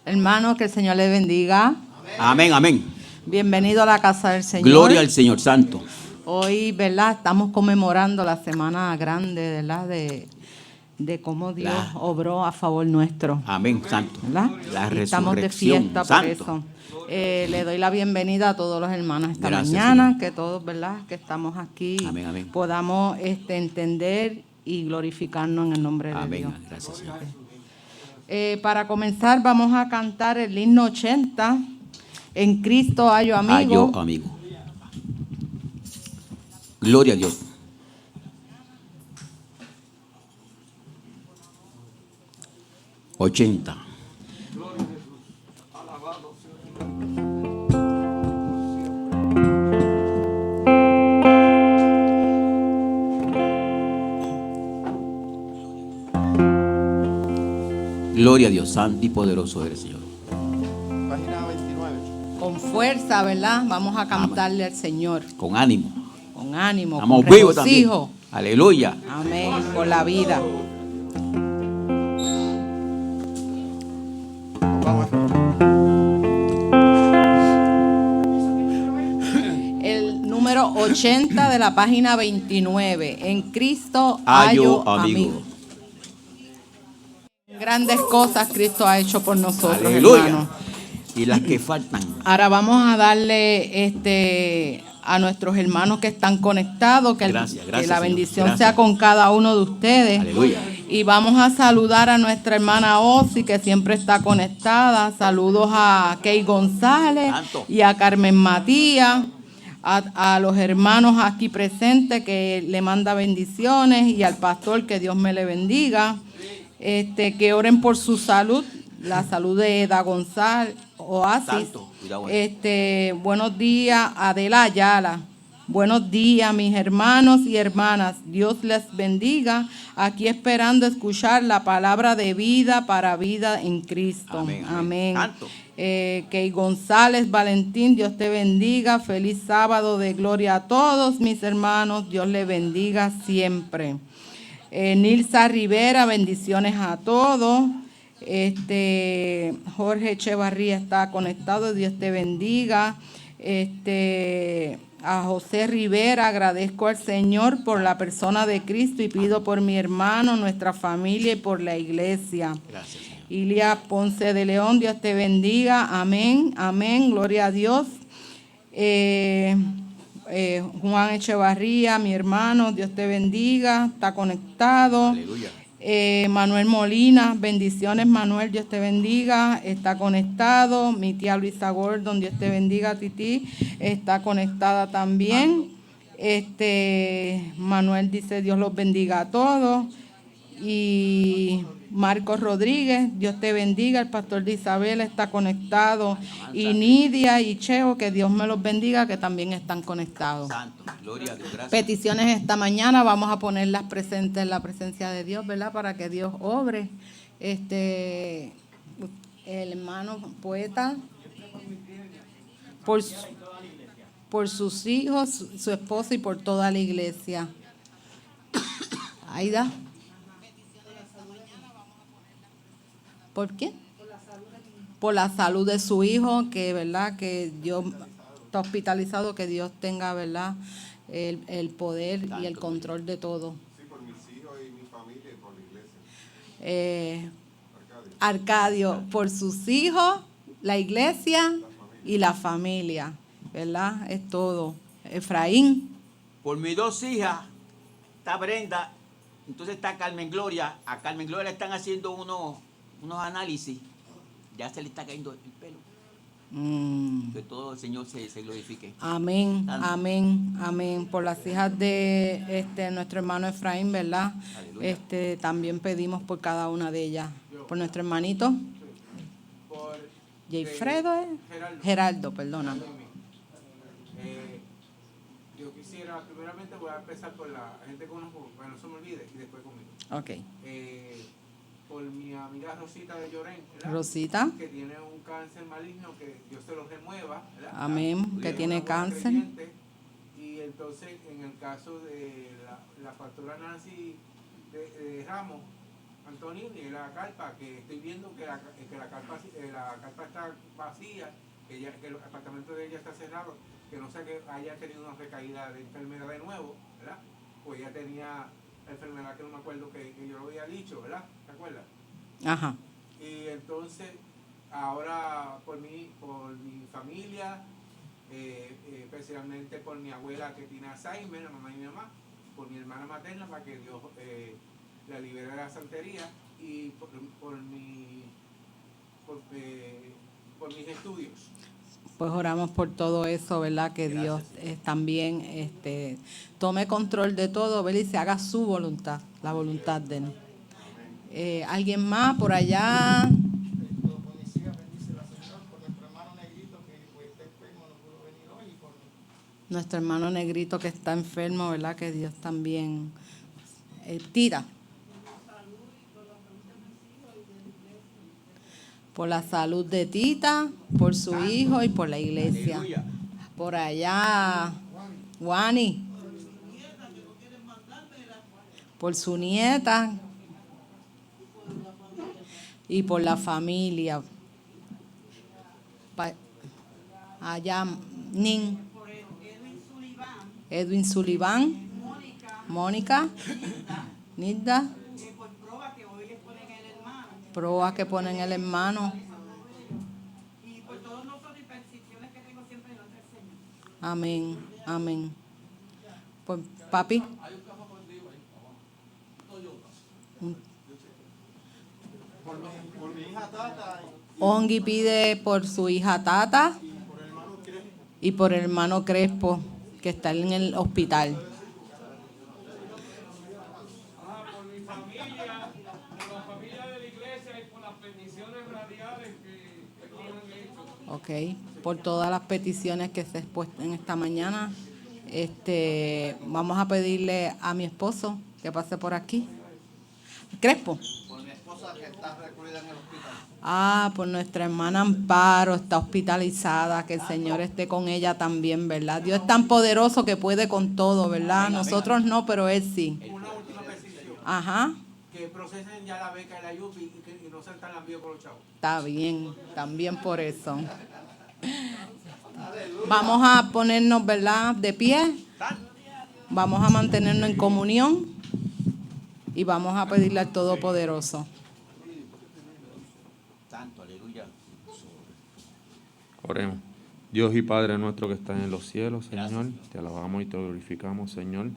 Hermano, que el Señor le bendiga. Amén, amén. Bienvenido a la casa del Señor. Gloria al Señor Santo. Hoy, ¿verdad? Estamos conmemorando la semana grande, ¿verdad? De cómo Dios obró a favor nuestro. Amén, Santo. ¿Verdad? La Y estamos de resurrección, fiesta por Santo. eso. Le doy la bienvenida a todos los hermanos esta Gracias, mañana, Señor. que todos, ¿verdad? Que estamos aquí, Amén, amén. podamos entender y glorificarnos en el nombre de Dios. Amén. Gracias, Señor. Para comenzar, vamos a cantar el himno 80. En Cristo hallo amigo. Hallo amigo. Gloria a Dios. Ochenta. Gloria a Dios, santo y poderoso eres, Señor. Página 29. Con fuerza, ¿verdad? Vamos a cantarle al Señor. Con ánimo. Con ánimo, Estamos con vivos también. regocijo. Aleluya. Amén. Por la vida. Vamos. El número 80 de la página 29. En Cristo Hallo hallo amigo. amigo. Grandes cosas Cristo ha hecho por nosotros, Aleluya. hermanos. Y las que faltan. Ahora vamos a darle a nuestros hermanos que están conectados, que, Gracias, que gracias, la Señor. bendición Gracias. sea con cada uno de ustedes. Aleluya. Y vamos a saludar a nuestra hermana Osi, que siempre está conectada. Saludos a Key González Santo. y a Carmen Matías, a los hermanos aquí presentes que le manda bendiciones, y al pastor, que Dios me le bendiga. Que oren por su salud, la salud de Eda González, Oasis. Santo, cuidado ahí. Buenos días, Adela Ayala. Buenos días, mis hermanos y hermanas. Dios les bendiga. Aquí esperando escuchar la palabra de vida para vida en Cristo. Amén, amén. Amén. Santo. Key González Valentín, Dios te bendiga. Feliz sábado de gloria a todos mis hermanos. Dios les bendiga siempre. Nilsa Rivera, bendiciones a todos. Jorge Echevarría está conectado, Dios te bendiga. A José Rivera, agradezco al Señor por la persona de Cristo y pido por mi hermano, nuestra familia y por la iglesia. Gracias, Señor. Ilia Ponce de León, Dios te bendiga. Amén, amén, gloria a Dios. Juan Echevarría, mi hermano, Dios te bendiga, está conectado. Aleluya. Manuel Molina, bendiciones Manuel, Dios te bendiga, está conectado. Mi tía Luisa Gordon, Dios te bendiga, Titi, está conectada también. Manuel dice, Dios los bendiga a todos. Y Marcos Rodríguez, Dios te bendiga. El pastor de Isabel está conectado. Y Nidia y Cheo, que Dios me los bendiga, que también están conectados. Santo. Gloria a Dios. Gracias. Peticiones esta mañana, vamos a ponerlas presentes en la presencia de Dios, ¿verdad? Para que Dios obre. El hermano poeta, por sus hijos, su esposa y por toda la iglesia. Aida. ¿Por qué? Por la salud de su hijo, que verdad que Dios está hospitalizado, que Dios tenga, verdad, el poder y el control de todo. Sí, por mis hijos y mi familia y por la iglesia. Arcadio, por sus hijos, la iglesia y la familia, ¿verdad? Es todo. Efraín. Por mis dos hijas, está Brenda, entonces está Carmen Gloria. A Carmen Gloria le están haciendo unos análisis. Ya se le está cayendo el pelo. Que todo el Señor se glorifique. Amén, Santo. amén, amén. Por las hijas de nuestro hermano Efraín, ¿verdad? Aleluya. También pedimos por cada una de ellas. Por nuestro hermanito. Por Jayfredo, ¿eh? Geraldo, perdona. Yo quisiera, primeramente voy a empezar por la gente que conozco, para que no se me olvide, y después conmigo. Ok. Por mi amiga Rosita de Llorén, ¿verdad? Rosita. Que tiene un cáncer maligno, que Dios se lo remueva, ¿verdad? Amén. Que Es tiene una buena cáncer. creyente. Y entonces, en el caso de la pastora Nancy de Ramos, Antonini, es la carpa, que estoy viendo que la carpa está vacía, que el apartamento de ella está cerrado, que no sé que haya tenido una recaída de enfermedad de nuevo, ¿verdad? Pues ella tenía enfermedad que no me acuerdo que yo lo había dicho, ¿verdad? ¿Te acuerdas? Ajá. Y entonces, ahora por mi familia, especialmente por mi abuela que tiene Alzheimer, la mamá y mi mamá, por mi hermana materna, para que Dios la libere de la santería, y por mis estudios. Pues oramos por todo eso, ¿verdad? Que Dios también tome control de todo, ¿verdad? Y se haga su voluntad, la voluntad de Él. ¿Alguien más por allá? Nuestro hermano Negrito que está enfermo, ¿verdad? Que Dios también tira. Por la salud de Tita, por su hijo y por la iglesia. Aleluya. Por allá, Wani. Por su nieta. Y por la familia. Allá, Nin. Edwin Sullivan. Mónica. Nilda. Prueba que ponen el hermano. Y por todos nosotros y peticiones que tengo siempre en el Señor. Amén, amén. Pues, papi. Por mi hija Tata Ongi pide por su hija Tata y por el hermano Crespo, que está en el hospital. Por mi familia, por la familia de la iglesia y por las peticiones radiales que han hecho. Ok, por todas las peticiones que se expuestan esta mañana. Vamos a pedirle a mi esposo que pase por aquí. Crespo. Por mi esposa que está recluida en el hospital. Por nuestra hermana Amparo, está hospitalizada, que el Señor esté con ella también, ¿verdad? Dios es tan poderoso que puede con todo, ¿verdad? Nosotros no, pero Él sí. Una última petición. Ajá, Que procesen ya la beca de la YUPI y no sean tan lambíos con los chavos. está bien, también por eso. Vamos a ponernos, ¿verdad?, de pie. Vamos a mantenernos en comunión y vamos a pedirle al Todopoderoso. Santo, aleluya. Oremos. Dios y Padre nuestro que estás en los cielos, Señor, te alabamos y te glorificamos, Señor.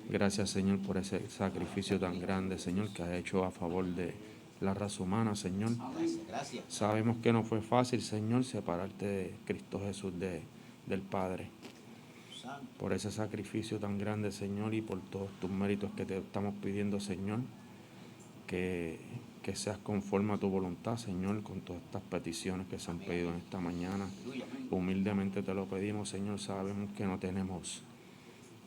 Gracias, Señor, por ese sacrificio tan grande, Señor, que has hecho a favor de la raza humana, Señor. Gracias. Sabemos que no fue fácil, Señor, separarte de Cristo Jesús del Padre. Santo. Por ese sacrificio tan grande, Señor, y por todos tus méritos que te estamos pidiendo, Señor, que seas conforme a tu voluntad, Señor, con todas estas peticiones que se han pedido en esta mañana. Humildemente te lo pedimos, Señor. Sabemos que no tenemos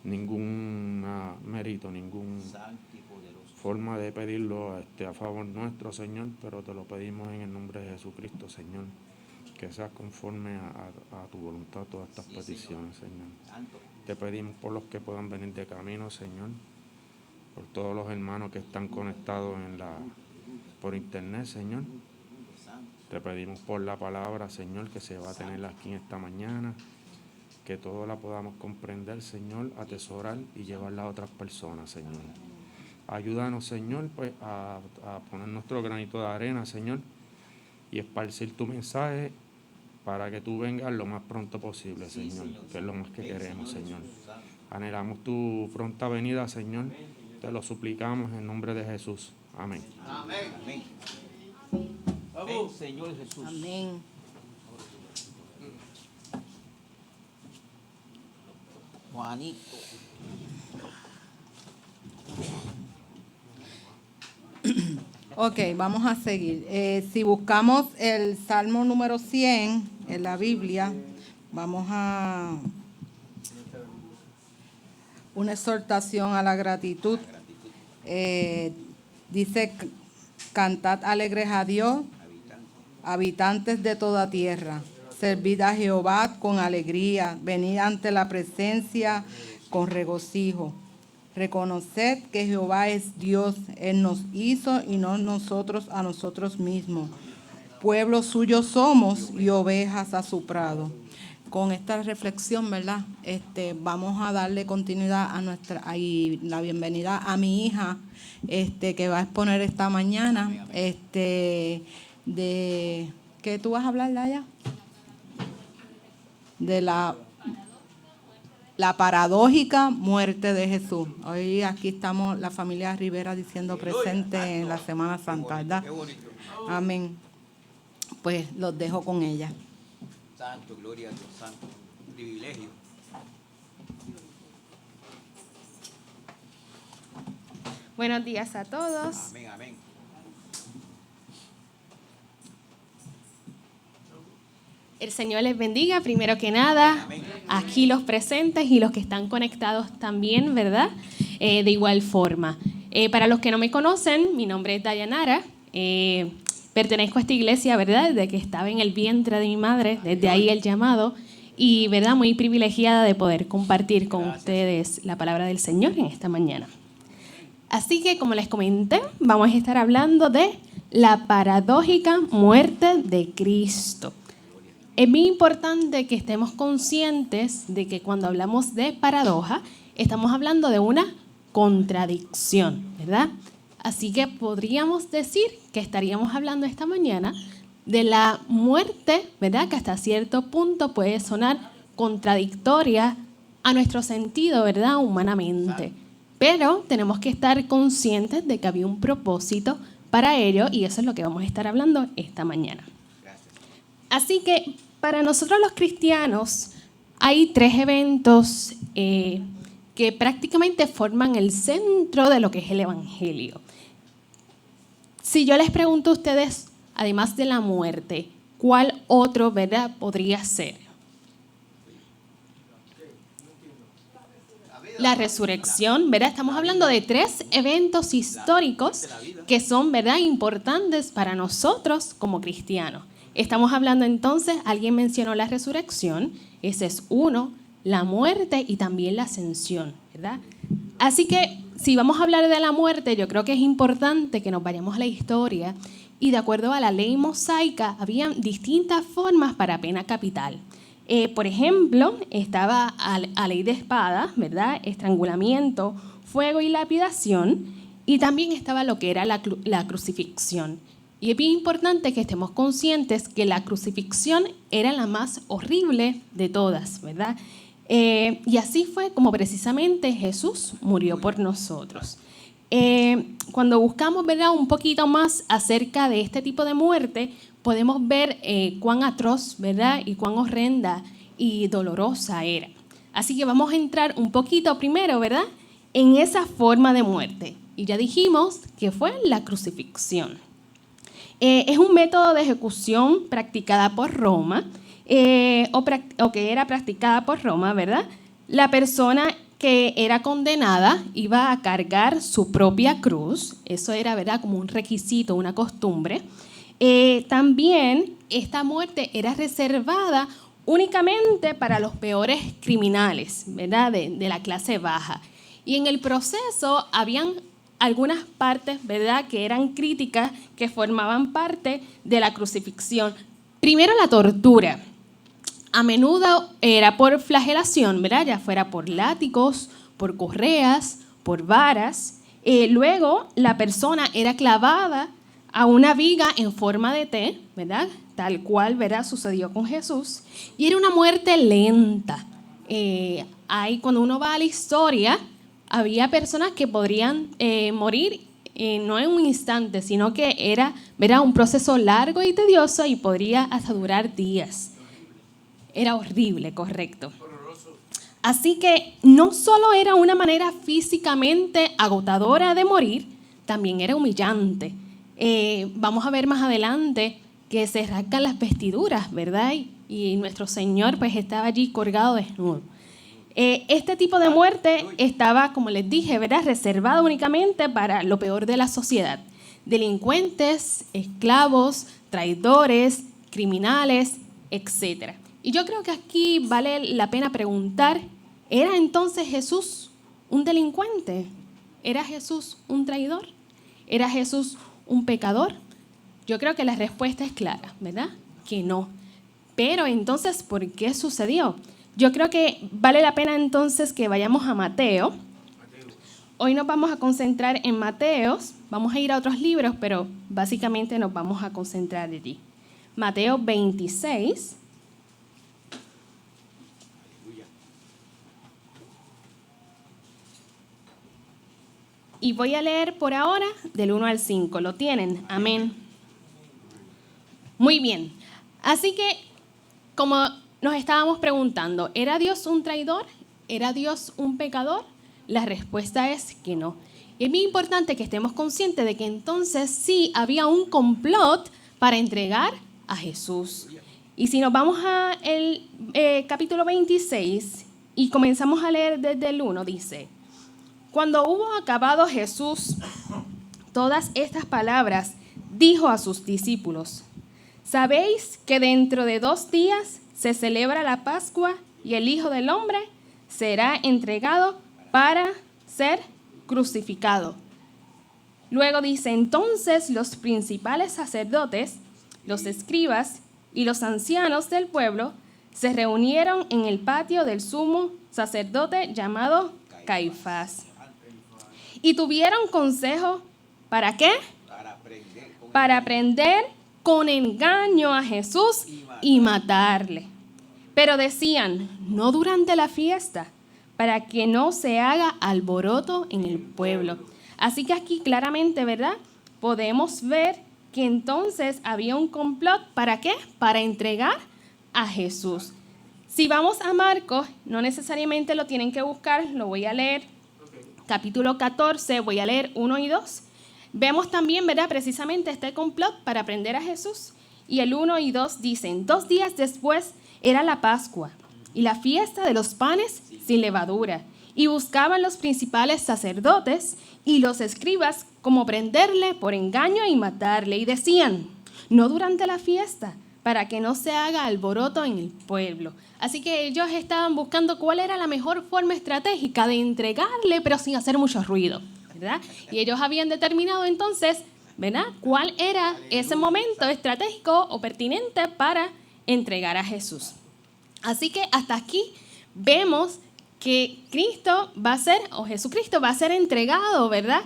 ningún mérito, ninguna Santo y poderoso. forma de pedirlo a favor nuestro, Señor, pero te lo pedimos en el nombre de Jesucristo, Señor, que seas conforme a tu voluntad todas estas peticiones, Señor. Santo. Te pedimos por los que puedan venir de camino, Señor, por todos los hermanos que están conectados por internet, Señor. Te pedimos por la palabra, Señor, que se va a tener aquí en esta mañana, que todos la podamos comprender, Señor, atesorar y llevarla a otras personas, Señor. Ayúdanos, Señor, pues a poner nuestro granito de arena, Señor, y esparcir tu mensaje para que tú vengas lo más pronto posible, Señor, que es lo más que queremos, Señor. Anhelamos tu pronta venida, Señor. Te lo suplicamos en nombre de Jesús. Amén. Amén. Amén. Ven, Señor Jesús. Amén. Juanito. Ok, vamos a seguir. Si buscamos el Salmo número 100 en la Biblia, vamos a una exhortación a la gratitud. Dice, cantad alegres a Dios, habitantes de toda tierra. Servid a Jehová con alegría, venid ante la presencia con regocijo. Reconoced que Jehová es Dios, Él nos hizo y no nosotros a nosotros mismos. Pueblo suyo somos y ovejas a su prado. Con esta reflexión, ¿verdad? Vamos a darle continuidad a y la bienvenida a mi hija, que va a exponer esta mañana, ¿qué tú vas a hablar, Laya? De la paradójica muerte de Jesús. Hoy aquí estamos la familia Rivera diciendo presente en la Semana Santa, ¿verdad? Qué bonito. Amén. Pues los dejo con ella. Santo, gloria a Dios, santo. Privilegio. Buenos días a todos. Amén, amén. El Señor les bendiga, primero que nada, aquí los presentes y los que están conectados también, ¿verdad? De igual forma. Para los que no me conocen, mi nombre es Dayanara. Pertenezco a esta iglesia, ¿verdad? Desde que estaba en el vientre de mi madre, desde ahí el llamado. Y, ¿verdad? Muy privilegiada de poder compartir con ustedes la palabra del Señor en esta mañana. Así que, como les comenté, vamos a estar hablando de la paradójica muerte de Cristo. Es muy importante que estemos conscientes de que cuando hablamos de paradoja, estamos hablando de una contradicción, ¿verdad? Así que podríamos decir que estaríamos hablando esta mañana de la muerte, ¿verdad? Que hasta cierto punto puede sonar contradictoria a nuestro sentido, ¿verdad? Humanamente. Pero tenemos que estar conscientes de que había un propósito para ello y eso es lo que vamos a estar hablando esta mañana. Así que para nosotros los cristianos hay 3 eventos que prácticamente forman el centro de lo que es el Evangelio. Si yo les pregunto a ustedes, además de la muerte, ¿cuál otro, verdad, podría ser? La resurrección, ¿verdad? Estamos hablando de 3 eventos históricos que son, ¿verdad?, importantes para nosotros como cristianos. Estamos hablando entonces, alguien mencionó la resurrección, ese es uno, la muerte y también la ascensión, ¿verdad? Así que si vamos a hablar de la muerte, yo creo que es importante que nos vayamos a la historia y de acuerdo a la ley mosaica, había distintas formas para pena capital. Por ejemplo, estaba la ley de espada, ¿verdad? Estrangulamiento, fuego y lapidación, y también estaba lo que era la crucifixión. Y es bien importante que estemos conscientes que la crucifixión era la más horrible de todas, ¿verdad? Y así fue como precisamente Jesús murió por nosotros. Cuando buscamos, ¿verdad?, un poquito más acerca de este tipo de muerte, podemos ver cuán atroz, ¿verdad?, y cuán horrenda y dolorosa era. Así que vamos a entrar un poquito primero, ¿verdad?, en esa forma de muerte. Y ya dijimos que fue la crucifixión. Es un método de ejecución practicada por Roma, o que era practicada por Roma, ¿verdad? La persona que era condenada iba a cargar su propia cruz, eso era, ¿verdad?, como un requisito, una costumbre. También esta muerte era reservada únicamente para los peores criminales, ¿verdad?, de la clase baja. Y en el proceso habían algunas partes, ¿verdad?, que eran críticas, que formaban parte de la crucifixión. Primero, la tortura. A menudo era por flagelación, ¿verdad?, ya fuera por látigos, por correas, por varas. Luego, la persona era clavada a una viga en forma de T, ¿verdad?, tal cual, ¿verdad?, sucedió con Jesús. Y era una muerte lenta. Ahí, cuando uno va a la historia, había personas que podrían morir no en un instante, sino que era, ¿verdad?, un proceso largo y tedioso y podría hasta durar días. Era horrible, correcto. Así que no solo era una manera físicamente agotadora de morir, también era humillante. Vamos a ver más adelante que se rasgan las vestiduras, ¿verdad? Y nuestro Señor pues estaba allí colgado desnudo. Este tipo de muerte estaba, como les dije, ¿verdad?, reservada únicamente para lo peor de la sociedad. Delincuentes, esclavos, traidores, criminales, etc. Y yo creo que aquí vale la pena preguntar, ¿era entonces Jesús un delincuente? ¿Era Jesús un traidor? ¿Era Jesús un pecador? Yo creo que la respuesta es clara, ¿verdad? Que no. Pero entonces, ¿por qué sucedió? Yo creo que vale la pena entonces que vayamos a Mateo. Hoy nos vamos a concentrar en Mateos. Vamos a ir a otros libros, pero básicamente nos vamos a concentrar allí. Mateo 26. Y voy a leer por ahora del 1 al 5. ¿Lo tienen? Amén. Muy bien. Así que, como nos estábamos preguntando, ¿era Dios un traidor? ¿Era Dios un pecador? La respuesta es que no. Y es muy importante que estemos conscientes de que entonces sí había un complot para entregar a Jesús. Y si nos vamos al capítulo 26 y comenzamos a leer desde el 1, dice: Cuando hubo acabado Jesús todas estas palabras, dijo a sus discípulos: ¿Sabéis que dentro de 2 días se celebra la Pascua y el Hijo del Hombre será entregado para ser crucificado? Luego dice: entonces los principales sacerdotes, los escribas y los ancianos del pueblo se reunieron en el patio del sumo sacerdote llamado Caifás. Y tuvieron consejo, ¿para qué? Para prender con engaño a Jesús y matarle. Pero decían: no durante la fiesta, para que no se haga alboroto en el pueblo. Así que aquí claramente, ¿verdad?, podemos ver que entonces había un complot, ¿para qué? Para entregar a Jesús. Si vamos a Marcos, no necesariamente lo tienen que buscar, lo voy a leer. Capítulo 14, voy a leer 1 y 2. Vemos también, ¿verdad?, precisamente este complot para prender a Jesús. Y el 1 y 2 dicen: 2 días después era la Pascua y la fiesta de los panes sin levadura. Y buscaban los principales sacerdotes y los escribas cómo prenderle por engaño y matarle. Y decían: no durante la fiesta, para que no se haga alboroto en el pueblo. Así que ellos estaban buscando cuál era la mejor forma estratégica de entregarle, pero sin hacer mucho ruido, ¿verdad? Y ellos habían determinado entonces, ¿verdad?, cuál era ese momento estratégico o pertinente para entregar a Jesús. Así que hasta aquí vemos que Cristo va a ser, o Jesucristo va a ser entregado, ¿verdad?,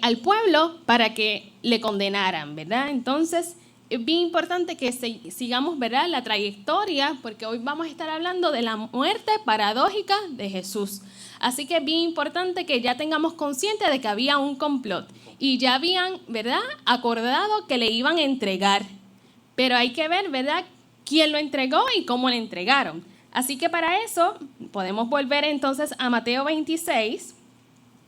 al pueblo para que le condenaran, ¿verdad? Entonces, es bien importante que sigamos, ¿verdad?, la trayectoria, porque hoy vamos a estar hablando de la muerte paradójica de Jesús. Así que es bien importante que ya tengamos consciente de que había un complot y ya habían, ¿verdad?, acordado que le iban a entregar. Pero hay que ver, ¿verdad?, quién lo entregó y cómo le entregaron. Así que para eso podemos volver entonces a Mateo 26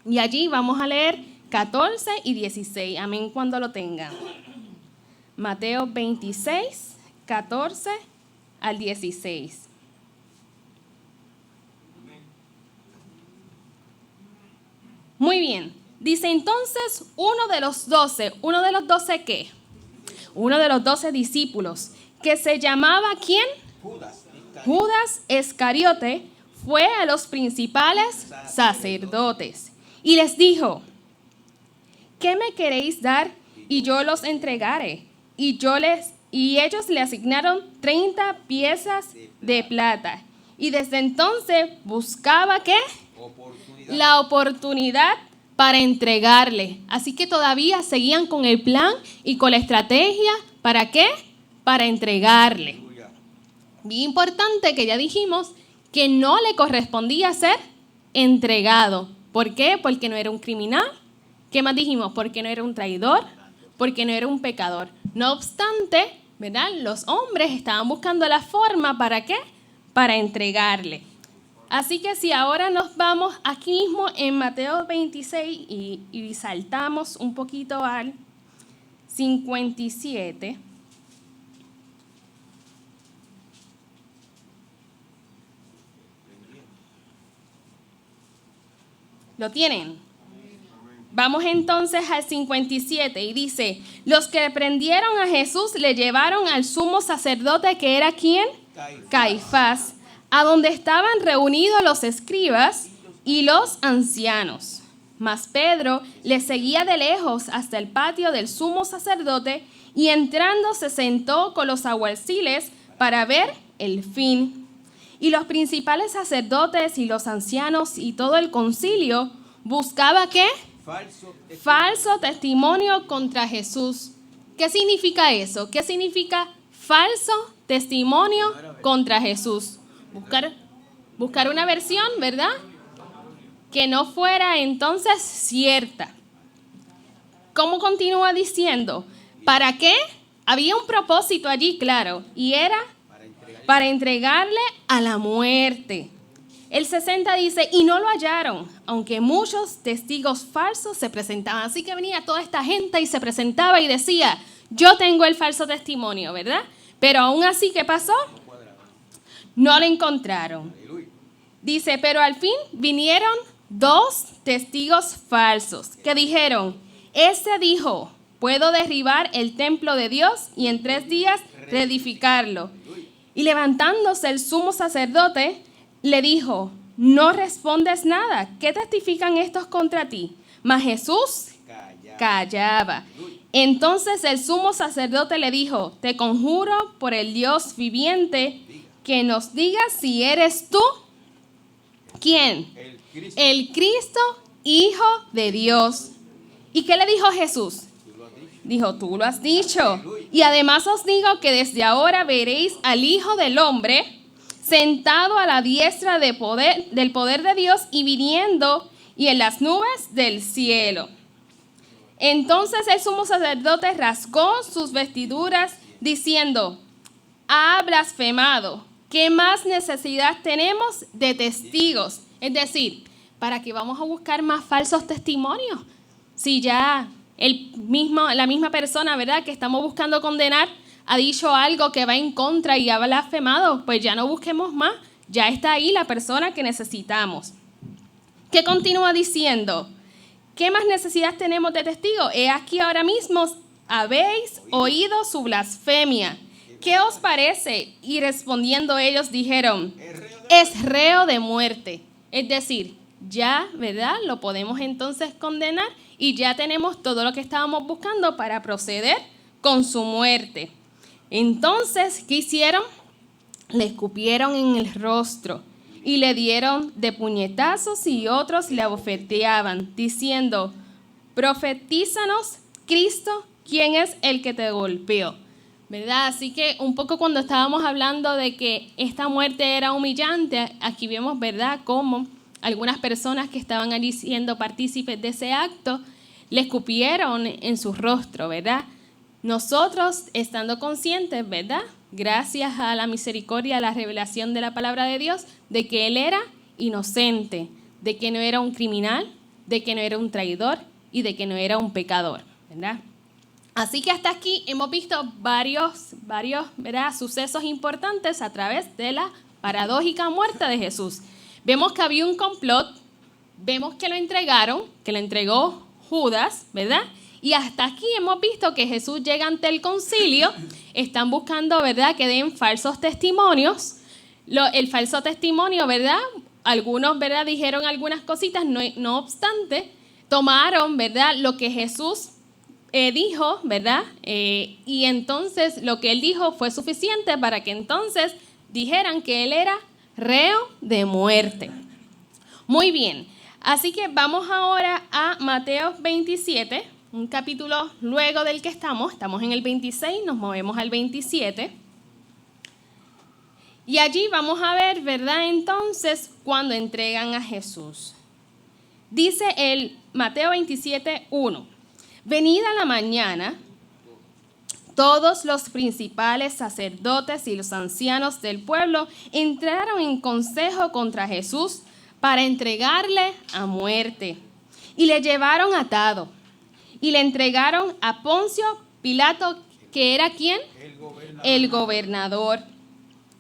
y allí vamos a leer 14 y 16. Amén, cuando lo tengan. Mateo 26, 14 al 16. Muy bien. Dice entonces uno de los 12 ¿qué? Uno de los 12 discípulos, que se llamaba ¿quién? Judas Iscariote, fue a los principales sacerdotes y les dijo: ¿qué me queréis dar y yo los entregaré? Y ellos le asignaron 30 piezas de plata. Y desde entonces buscaba ¿qué? La oportunidad para entregarle. Así que todavía seguían con el plan y con la estrategia. ¿Para qué? Para entregarle. Bien importante que ya dijimos que no le correspondía ser entregado. ¿Por qué? Porque no era un criminal. ¿Qué más dijimos? Porque no era un traidor. Porque no era un pecador. No obstante, ¿verdad?, los hombres estaban buscando la forma, ¿para qué? Para entregarle. Así que si ahora nos vamos aquí mismo en Mateo 26 y saltamos un poquito al 57. ¿Lo tienen? Vamos entonces al 57 y dice: los que prendieron a Jesús le llevaron al sumo sacerdote, que era ¿quién? Caifás, a donde estaban reunidos los escribas y los ancianos. Mas Pedro le seguía de lejos hasta el patio del sumo sacerdote y entrando se sentó con los alguaciles para ver el fin. Y los principales sacerdotes y los ancianos y todo el concilio buscaba ¿qué? Falso testimonio contra Jesús. ¿Qué significa eso? ¿Qué significa falso testimonio contra Jesús? Buscar una versión, ¿verdad? Que no fuera entonces cierta. ¿Cómo continúa diciendo? ¿Para qué? Había un propósito allí, claro, y era para entregarle a la muerte. El 60 dice, y no lo hallaron, aunque muchos testigos falsos se presentaban. Así que venía toda esta gente y se presentaba y decía, yo tengo el falso testimonio, ¿verdad? Pero aún así, ¿qué pasó? No lo encontraron. Dice, pero al fin vinieron 2 testigos falsos que dijeron, este dijo, puedo derribar el templo de Dios y en 3 días reedificarlo. Y levantándose el sumo sacerdote, le dijo, no respondes nada. ¿Qué testifican estos contra ti? Mas Jesús callaba. Entonces el sumo sacerdote le dijo, te conjuro por el Dios viviente que nos digas si eres tú. ¿Quién? El Cristo, Hijo de Dios. ¿Y qué le dijo Jesús? Dijo, tú lo has dicho. Y además os digo que desde ahora veréis al Hijo del Hombre sentado a la diestra del poder de Dios y viniendo y en las nubes del cielo. Entonces el sumo sacerdote rasgó sus vestiduras diciendo, ha blasfemado. ¿Qué más necesidad tenemos de testigos? Es decir, ¿para qué vamos a buscar más falsos testimonios? Si ya la misma persona, ¿verdad?, que estamos buscando condenar, ha dicho algo que va en contra y ha blasfemado, pues ya no busquemos más. Ya está ahí la persona que necesitamos. ¿Qué continúa diciendo? ¿Qué más necesidad tenemos de testigos? He aquí ahora mismo habéis oído su blasfemia. ¿Qué os parece? Y respondiendo ellos dijeron, es reo de muerte. Es decir, ya, ¿verdad?, lo podemos entonces condenar y ya tenemos todo lo que estábamos buscando para proceder con su muerte. Entonces, ¿qué hicieron? Le escupieron en el rostro y le dieron de puñetazos y otros le abofeteaban, diciendo, profetízanos, Cristo, ¿quién es el que te golpeó? ¿Verdad? Así que un poco cuando estábamos hablando de que esta muerte era humillante, aquí vemos, ¿verdad?, cómo algunas personas que estaban allí siendo partícipes de ese acto le escupieron en su rostro, ¿verdad? Nosotros, estando conscientes, ¿verdad?, gracias a la misericordia, a la revelación de la palabra de Dios, de que Él era inocente, de que no era un criminal, de que no era un traidor y de que no era un pecador, ¿verdad? Así que hasta aquí hemos visto varios, ¿verdad?, sucesos importantes a través de la paradójica muerte de Jesús. Vemos que había un complot, vemos que lo entregaron, que lo entregó Judas, ¿verdad? Y hasta aquí hemos visto que Jesús llega ante el concilio, están buscando, ¿verdad?, que den falsos testimonios. El falso testimonio, ¿verdad?, algunos, ¿verdad?, dijeron algunas cositas, no obstante, tomaron, ¿verdad?, lo que Jesús dijo, ¿verdad? Y entonces lo que él dijo fue suficiente para que entonces dijeran que él era reo de muerte. Muy bien, así que vamos ahora a Mateo 27, un capítulo luego del que estamos en el 26, nos movemos al 27. Y allí vamos a ver, ¿verdad?, entonces, cuando entregan a Jesús. Dice el Mateo 27, 1. Venida la mañana, todos los principales sacerdotes y los ancianos del pueblo entraron en consejo contra Jesús para entregarle a muerte. Y le llevaron atado. Y le entregaron a Poncio Pilato, que era ¿quién? El gobernador.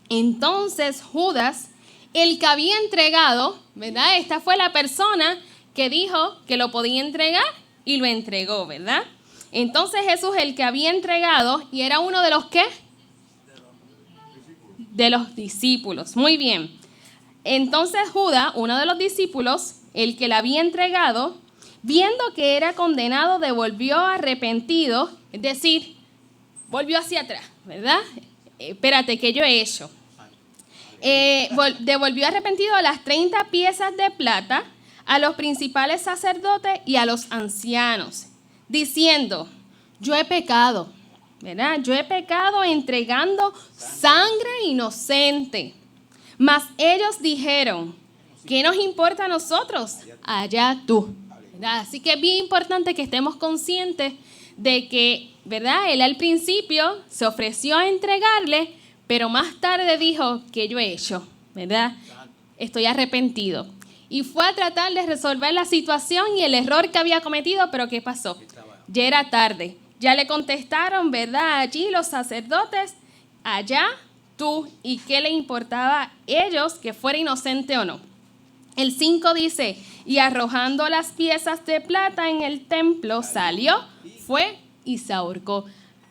Entonces Judas, el que había entregado, ¿verdad? Esta fue la persona que dijo que lo podía entregar y lo entregó, ¿verdad? Entonces Jesús, el que había entregado, y era uno de los ¿qué? De los discípulos. Muy bien. Entonces Judas, uno de los discípulos, el que la había entregado, viendo que era condenado, devolvió arrepentido, es decir, volvió hacia atrás, ¿verdad? Espérate, ¿qué yo he hecho? Devolvió arrepentido las 30 piezas de plata a los principales sacerdotes y a los ancianos, diciendo, yo he pecado, ¿verdad? Yo he pecado entregando sangre inocente. Mas ellos dijeron, ¿qué nos importa a nosotros? Allá tú, ¿verdad? Así que es bien importante que estemos conscientes de que, ¿verdad? Él al principio se ofreció a entregarle, pero más tarde dijo, ¿qué yo he hecho? ¿Verdad? Estoy arrepentido. Y fue a tratar de resolver la situación y el error que había cometido, pero ¿qué pasó? Ya era tarde. Ya le contestaron, ¿verdad? Allí los sacerdotes, allá tú, y qué le importaba a ellos que fuera inocente o no. El 5 dice, y arrojando las piezas de plata en el templo, salió, fue y se ahorcó.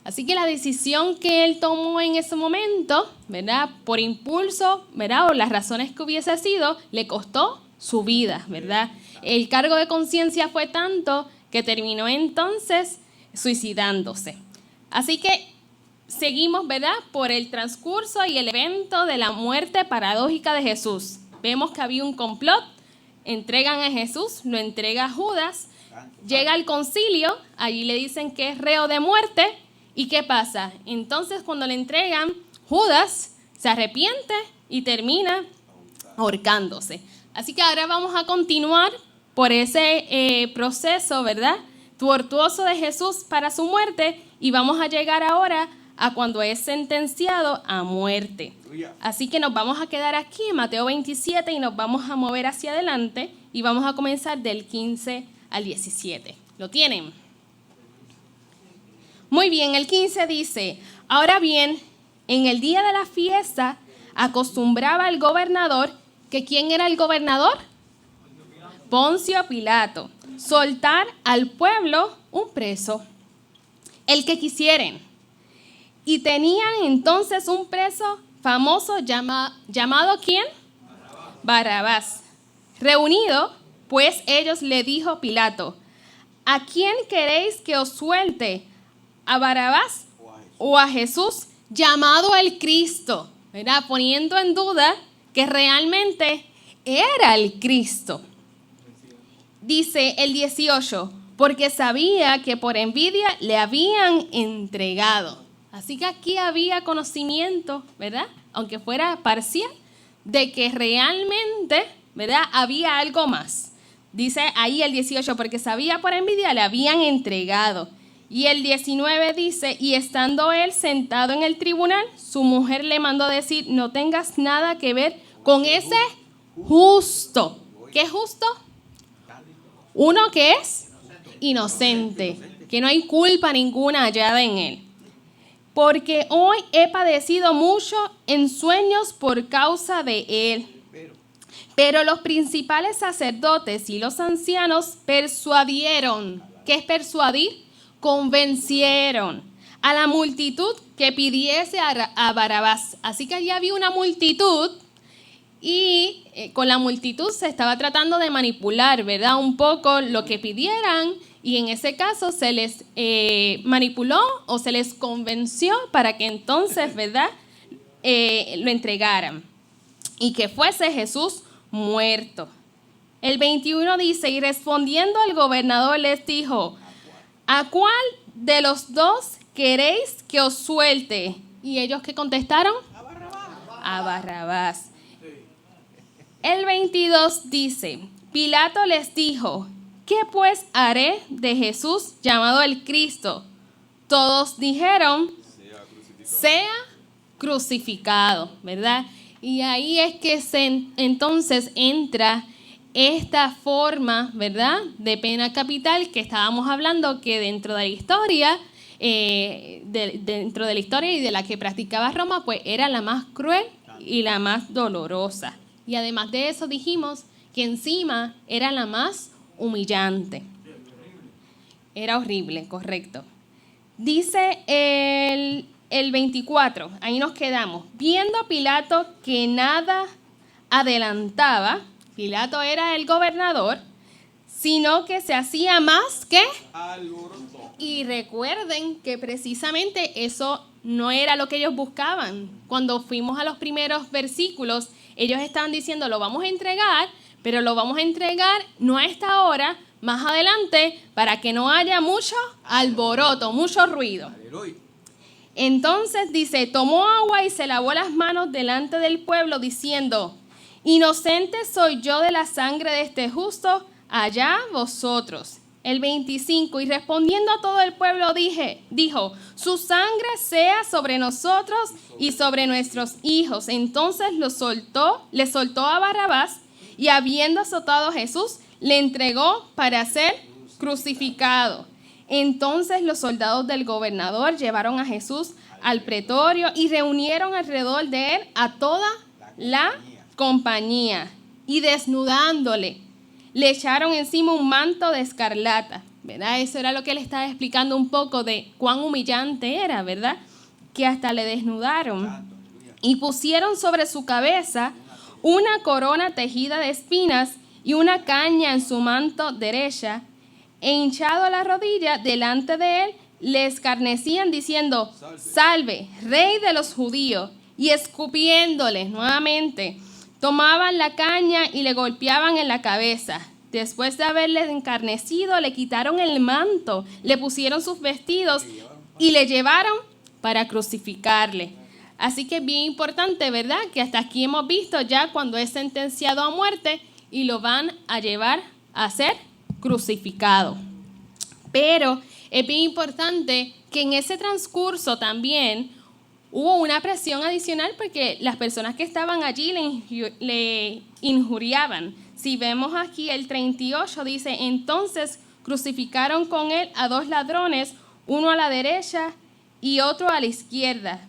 Así que la decisión que él tomó en ese momento, ¿verdad? Por impulso, ¿verdad? O las razones que hubiese sido, le costó su vida, ¿verdad? El cargo de conciencia fue tanto que terminó entonces suicidándose. Así que seguimos, ¿verdad? Por el transcurso y el evento de la muerte paradójica de Jesús. Vemos que había un complot, entregan a Jesús, lo entrega a Judas, llega al concilio, allí le dicen que es reo de muerte, ¿y qué pasa? Entonces cuando le entregan, Judas se arrepiente y termina ahorcándose. Así que ahora vamos a continuar por ese proceso, ¿verdad? Tortuoso de Jesús para su muerte, y vamos a llegar ahora a cuando es sentenciado a muerte. Así que nos vamos a quedar aquí en Mateo 27 y nos vamos a mover hacia adelante y vamos a comenzar del 15 al 17. ¿Lo tienen? Muy bien, el 15 dice, ahora bien, en el día de la fiesta acostumbraba el gobernador, que ¿quién era el gobernador? Poncio Pilato, soltar al pueblo un preso, el que quisieren. Y tenían entonces un preso famoso llamado ¿quién? Barrabás. Reunido, pues ellos le dijo Pilato, ¿a quién queréis que os suelte? ¿A Barrabás o a Jesús, llamado el Cristo? ¿Verdad? Poniendo en duda que realmente era el Cristo. Dice el 18, porque sabía que por envidia le habían entregado. Así que aquí había conocimiento, ¿verdad? Aunque fuera parcial, de que realmente, ¿verdad? Había algo más. Dice ahí el 18, porque sabía por envidia le habían entregado. Y el 19 dice, y estando él sentado en el tribunal, su mujer le mandó decir, no tengas nada que ver con ese justo. ¿Qué es justo? Uno que es inocente, que no hay culpa ninguna hallada en él. Porque hoy he padecido mucho en sueños por causa de él. Pero los principales sacerdotes y los ancianos persuadieron. ¿Qué es persuadir? Convencieron a la multitud que pidiese a Barrabás. Así que allí había una multitud y con la multitud se estaba tratando de manipular, ¿verdad? Un poco lo que pidieran. Y en ese caso se les manipuló o se les convenció para que entonces, ¿verdad?, lo entregaran. Y que fuese Jesús muerto. El 21 dice, y respondiendo el gobernador les dijo, ¿a cuál de los dos queréis que os suelte? ¿Y ellos qué contestaron? A Barrabás. A Barrabás. El 22 dice, Pilato les dijo, ¿qué pues haré de Jesús llamado el Cristo? Todos dijeron, sea crucificado, ¿verdad? Y ahí es que entonces entra esta forma, ¿verdad?, de pena capital que estábamos hablando, que dentro de la historia, dentro de la historia y de la que practicaba Roma, pues era la más cruel y la más dolorosa. Y además de eso dijimos que encima era la más humillante. Era horrible, correcto. Dice el 24, ahí nos quedamos. Viendo a Pilato que nada adelantaba, Pilato era el gobernador, sino que se hacía más que... Y recuerden que precisamente eso no era lo que ellos buscaban. Cuando fuimos a los primeros versículos, ellos estaban diciendo, lo vamos a entregar, pero lo vamos a entregar no a esta hora, más adelante, para que no haya mucho alboroto, mucho ruido. Aleluya. Entonces dice, tomó agua y se lavó las manos delante del pueblo, diciendo, inocente soy yo de la sangre de este justo, allá vosotros. El 25, y respondiendo a todo el pueblo dijo, su sangre sea sobre nosotros y sobre nuestros hijos. Entonces le soltó a Barrabás, y habiendo azotado a Jesús, le entregó para ser crucificado. Entonces los soldados del gobernador llevaron a Jesús al pretorio y reunieron alrededor de él a toda la compañía, y desnudándole, le echaron encima un manto de escarlata, ¿verdad? Eso era lo que él estaba explicando un poco de cuán humillante era, ¿verdad? Que hasta le desnudaron y pusieron sobre su cabeza una corona tejida de espinas y una caña en su manto derecha, e hinchado la rodilla delante de él, le escarnecían diciendo, salve, rey de los judíos, y escupiéndole nuevamente, tomaban la caña y le golpeaban en la cabeza. Después de haberle encarnecido, le quitaron el manto, le pusieron sus vestidos y le llevaron para crucificarle. Así que es bien importante, ¿verdad? Que hasta aquí hemos visto ya cuando es sentenciado a muerte y lo van a llevar a ser crucificado. Pero es bien importante que en ese transcurso también hubo una presión adicional porque las personas que estaban allí le injuriaban. Si vemos aquí el 38 dice, entonces crucificaron con él a 2 ladrones, uno a la derecha y otro a la izquierda.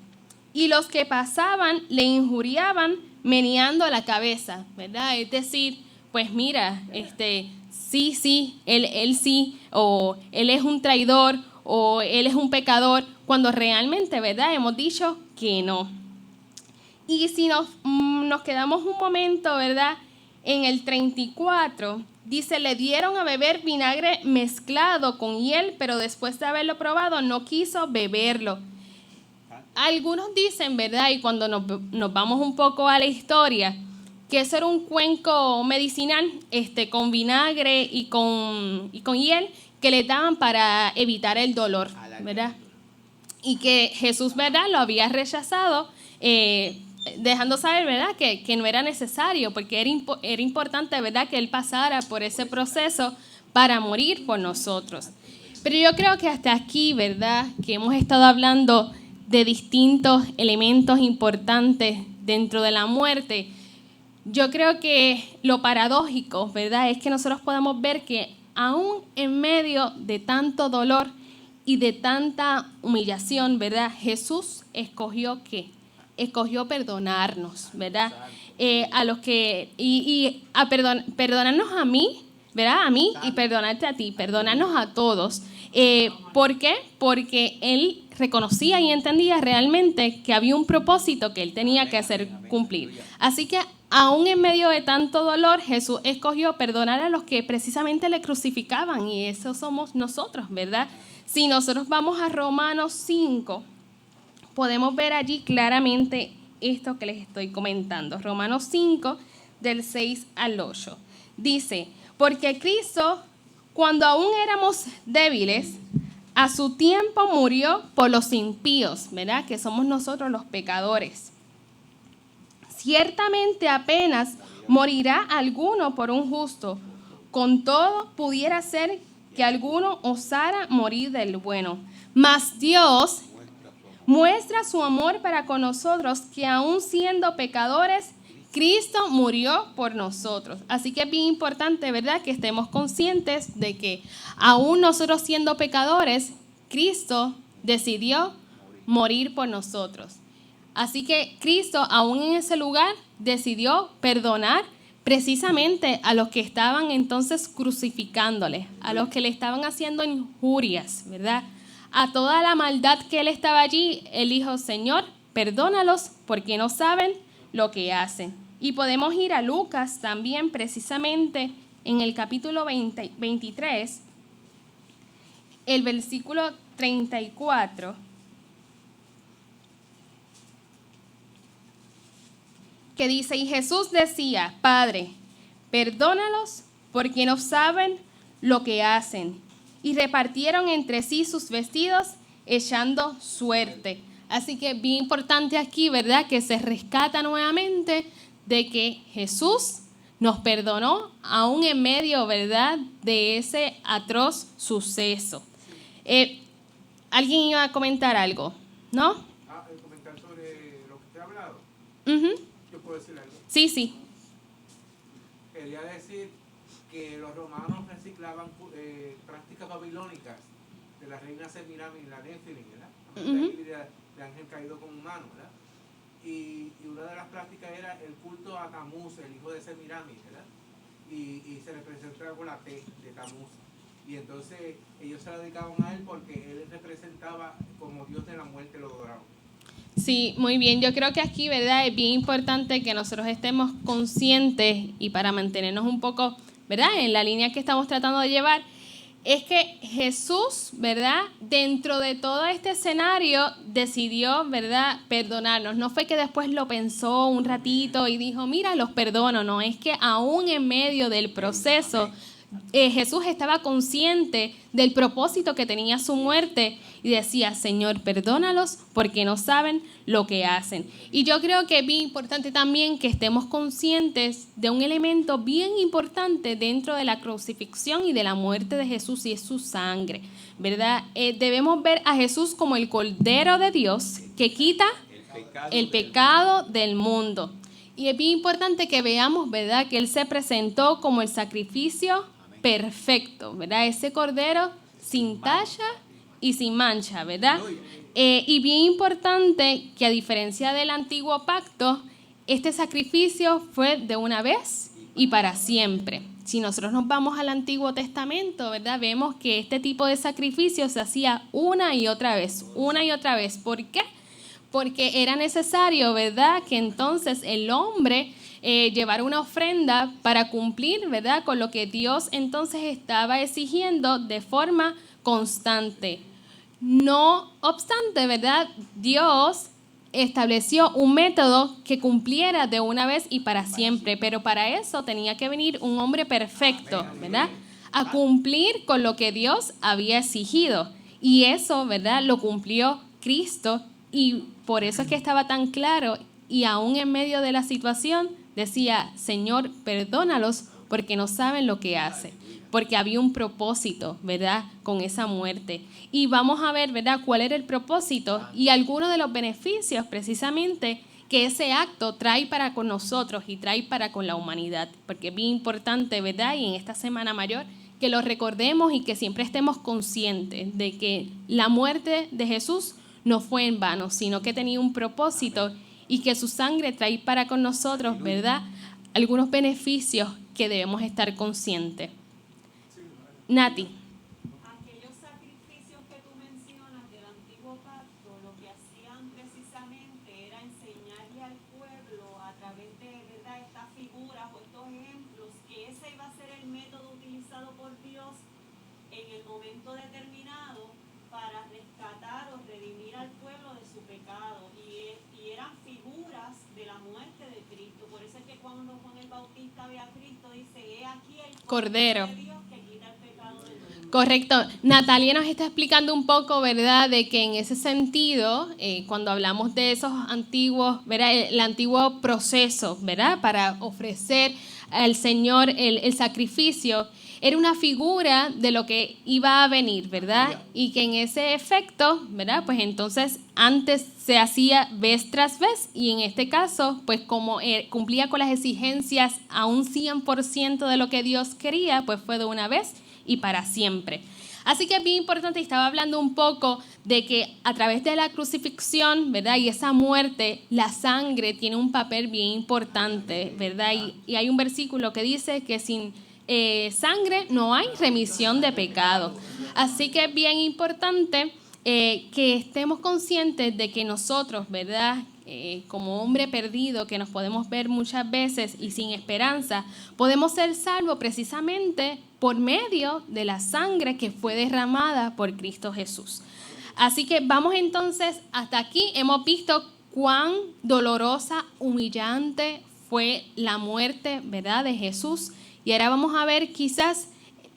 Y los que pasaban le injuriaban meneando la cabeza, ¿verdad? Es decir, pues mira, sí, él sí, o él es un traidor, o él es un pecador, cuando realmente, ¿verdad? Hemos dicho que no. Y si nos quedamos un momento, ¿verdad? En el 34, dice, le dieron a beber vinagre mezclado con hiel, pero después de haberlo probado no quiso beberlo. Algunos dicen, ¿verdad? Y cuando nos vamos un poco a la historia, que eso era un cuenco medicinal con vinagre y con hiel que le daban para evitar el dolor, ¿verdad? Y que Jesús, ¿verdad?, lo había rechazado, dejando saber, ¿verdad?, que no era necesario, porque era importante, ¿verdad?, que Él pasara por ese proceso para morir por nosotros. Pero yo creo que hasta aquí, ¿verdad?, que hemos estado hablando de distintos elementos importantes dentro de la muerte. Yo creo que lo paradójico, ¿verdad?, es que nosotros podemos ver que aún en medio de tanto dolor y de tanta humillación, ¿verdad?, Jesús escogió ¿qué? Escogió perdonarnos, ¿verdad? A los que perdonarnos a mí, ¿verdad? A mí y perdonarte a ti, perdonarnos a todos. ¿Por qué? Porque Él reconocía y entendía realmente que había un propósito que Él tenía que hacer cumplir. Así que aún en medio de tanto dolor, Jesús escogió perdonar a los que precisamente le crucificaban, y eso somos nosotros, ¿verdad? Si nosotros vamos a Romanos 5, podemos ver allí claramente esto que les estoy comentando. Romanos 5, del 6 al 8. Dice, porque Cristo, cuando aún éramos débiles, a su tiempo murió por los impíos, ¿verdad? Que somos nosotros los pecadores. Ciertamente apenas morirá alguno por un justo. Con todo, pudiera ser que alguno osara morir del bueno. Mas Dios muestra su amor para con nosotros, que aún siendo pecadores, Cristo murió por nosotros. Así que es bien importante, ¿verdad?, que estemos conscientes de que aún nosotros siendo pecadores, Cristo decidió morir por nosotros. Así que Cristo, aún en ese lugar, decidió perdonar precisamente a los que estaban entonces crucificándole, a los que le estaban haciendo injurias, ¿verdad? A toda la maldad que Él estaba allí, Él dijo, Señor, perdónalos porque no saben lo que hacen. Y podemos ir a Lucas también, precisamente en el capítulo 23, el versículo 34, que dice, y Jesús decía, Padre, perdónalos porque no saben lo que hacen. Y repartieron entre sí sus vestidos, echando suerte. Así que bien importante aquí, ¿verdad?, que se rescata nuevamente de que Jesús nos perdonó aún en medio, ¿verdad?, de ese atroz suceso. ¿Alguien iba a comentar algo? ¿No? Comentar sobre lo que te he hablado. ¿Yo puedo decir algo? Sí, sí. Quería decir que los romanos reciclaban prácticas babilónicas de la reina Semiramis, la Néfilim, ¿verdad? De ángel caído con humano, ¿verdad? Y una de las prácticas era el culto a Tamuz, el hijo de Semiramis, ¿verdad? Y se representaba con la T de Tamuz. Y entonces ellos se la dedicaban a él porque él representaba como Dios de la muerte, lo adoraban. Sí, muy bien. Yo creo que aquí, ¿verdad?, es bien importante que nosotros estemos conscientes y para mantenernos un poco, ¿verdad?, en la línea que estamos tratando de llevar, es que Jesús, ¿verdad?, dentro de todo este escenario decidió, ¿verdad?, perdonarnos. No fue que después lo pensó un ratito y dijo, mira, los perdono. No, es que aún en medio del proceso, Jesús estaba consciente del propósito que tenía su muerte y decía, Señor, perdónalos porque no saben lo que hacen. Y yo creo que es bien importante también que estemos conscientes de un elemento bien importante dentro de la crucifixión y de la muerte de Jesús, y es su sangre, ¿verdad? Debemos ver a Jesús como el Cordero de Dios que quita el pecado del mundo. Y es bien importante que veamos, ¿verdad?, que Él se presentó como el sacrificio perfecto, ¿verdad? Ese cordero sin tacha y sin mancha, ¿verdad? Y bien importante que a diferencia del antiguo pacto, este sacrificio fue de una vez y para siempre. Si nosotros nos vamos al Antiguo Testamento, ¿verdad?, vemos que este tipo de sacrificio se hacía una y otra vez. ¿Por qué? Porque era necesario, ¿verdad?, que entonces el hombre llevar una ofrenda para cumplir, ¿verdad?, con lo que Dios entonces estaba exigiendo de forma constante. No obstante, ¿verdad?, Dios estableció un método que cumpliera de una vez y para siempre, pero para eso tenía que venir un hombre perfecto, ¿verdad?, a cumplir con lo que Dios había exigido. Y eso, ¿verdad?, lo cumplió Cristo, y por eso es que estaba tan claro, y aún en medio de la situación decía, Señor, perdónalos porque no saben lo que hacen, porque había un propósito, ¿verdad?, con esa muerte. Y vamos a ver, ¿verdad?, cuál era el propósito y algunos de los beneficios precisamente que ese acto trae para con nosotros y trae para con la humanidad, porque es bien importante, ¿verdad?, y en esta Semana Mayor que lo recordemos y que siempre estemos conscientes de que la muerte de Jesús no fue en vano, sino que tenía un propósito y que su sangre trae para con nosotros, ¿verdad?, algunos beneficios que debemos estar conscientes. Nati. Aquellos sacrificios que tú mencionas del antiguo pacto, lo que hacían precisamente era enseñarle al pueblo a través de, ¿verdad?, estas figuras o estos ejemplos, que ese iba a ser el método utilizado por Dios en el momento determinado para rescatar o redimir al pueblo de su pecado, y eran figuras de la muerte de Cristo. Por eso es que cuando Juan el Bautista ve a Cristo dice, he aquí el Cordero de Dios que quita el pecado del mundo. Correcto. Natalia nos está explicando un poco, ¿verdad?, de que en ese sentido, cuando hablamos de esos antiguos, ¿verdad?, el antiguo proceso, ¿verdad?, para ofrecer al Señor el sacrificio, era una figura de lo que iba a venir, ¿verdad? Y que en ese efecto, ¿verdad?, pues entonces antes se hacía vez tras vez, y en este caso, pues como cumplía con las exigencias a un 100% de lo que Dios quería, pues fue de una vez y para siempre. Así que es bien importante, y estaba hablando un poco de que a través de la crucifixión, ¿verdad?, y esa muerte, la sangre tiene un papel bien importante, ¿verdad? Y hay un versículo que dice que sin sangre no hay remisión de pecado. Así que es bien importante que estemos conscientes de que nosotros, ¿verdad?, como hombre perdido, que nos podemos ver muchas veces y sin esperanza, podemos ser salvos precisamente por medio de la sangre que fue derramada por Cristo Jesús. Así que vamos entonces, hasta aquí hemos visto cuán dolorosa, humillante fue la muerte, ¿verdad?, de Jesús. Y ahora vamos a ver quizás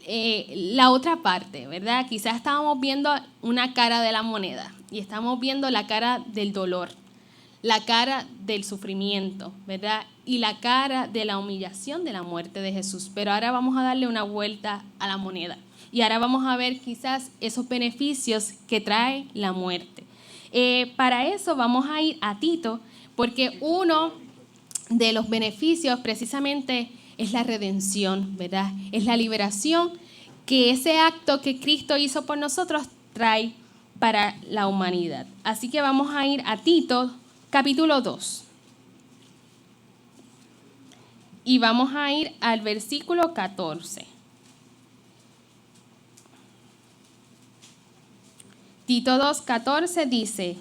la otra parte, ¿verdad? Quizás estábamos viendo una cara de la moneda y estamos viendo la cara del dolor, la cara del sufrimiento, ¿verdad? Y la cara de la humillación de la muerte de Jesús. Pero ahora vamos a darle una vuelta a la moneda. Y ahora vamos a ver quizás esos beneficios que trae la muerte. Para eso vamos a ir a Tito, porque uno de los beneficios precisamente es la redención, ¿verdad? Es la liberación que ese acto que Cristo hizo por nosotros trae para la humanidad. Así que vamos a ir a Tito, capítulo 2. Y vamos a ir al versículo 14. Tito 2:14 dice: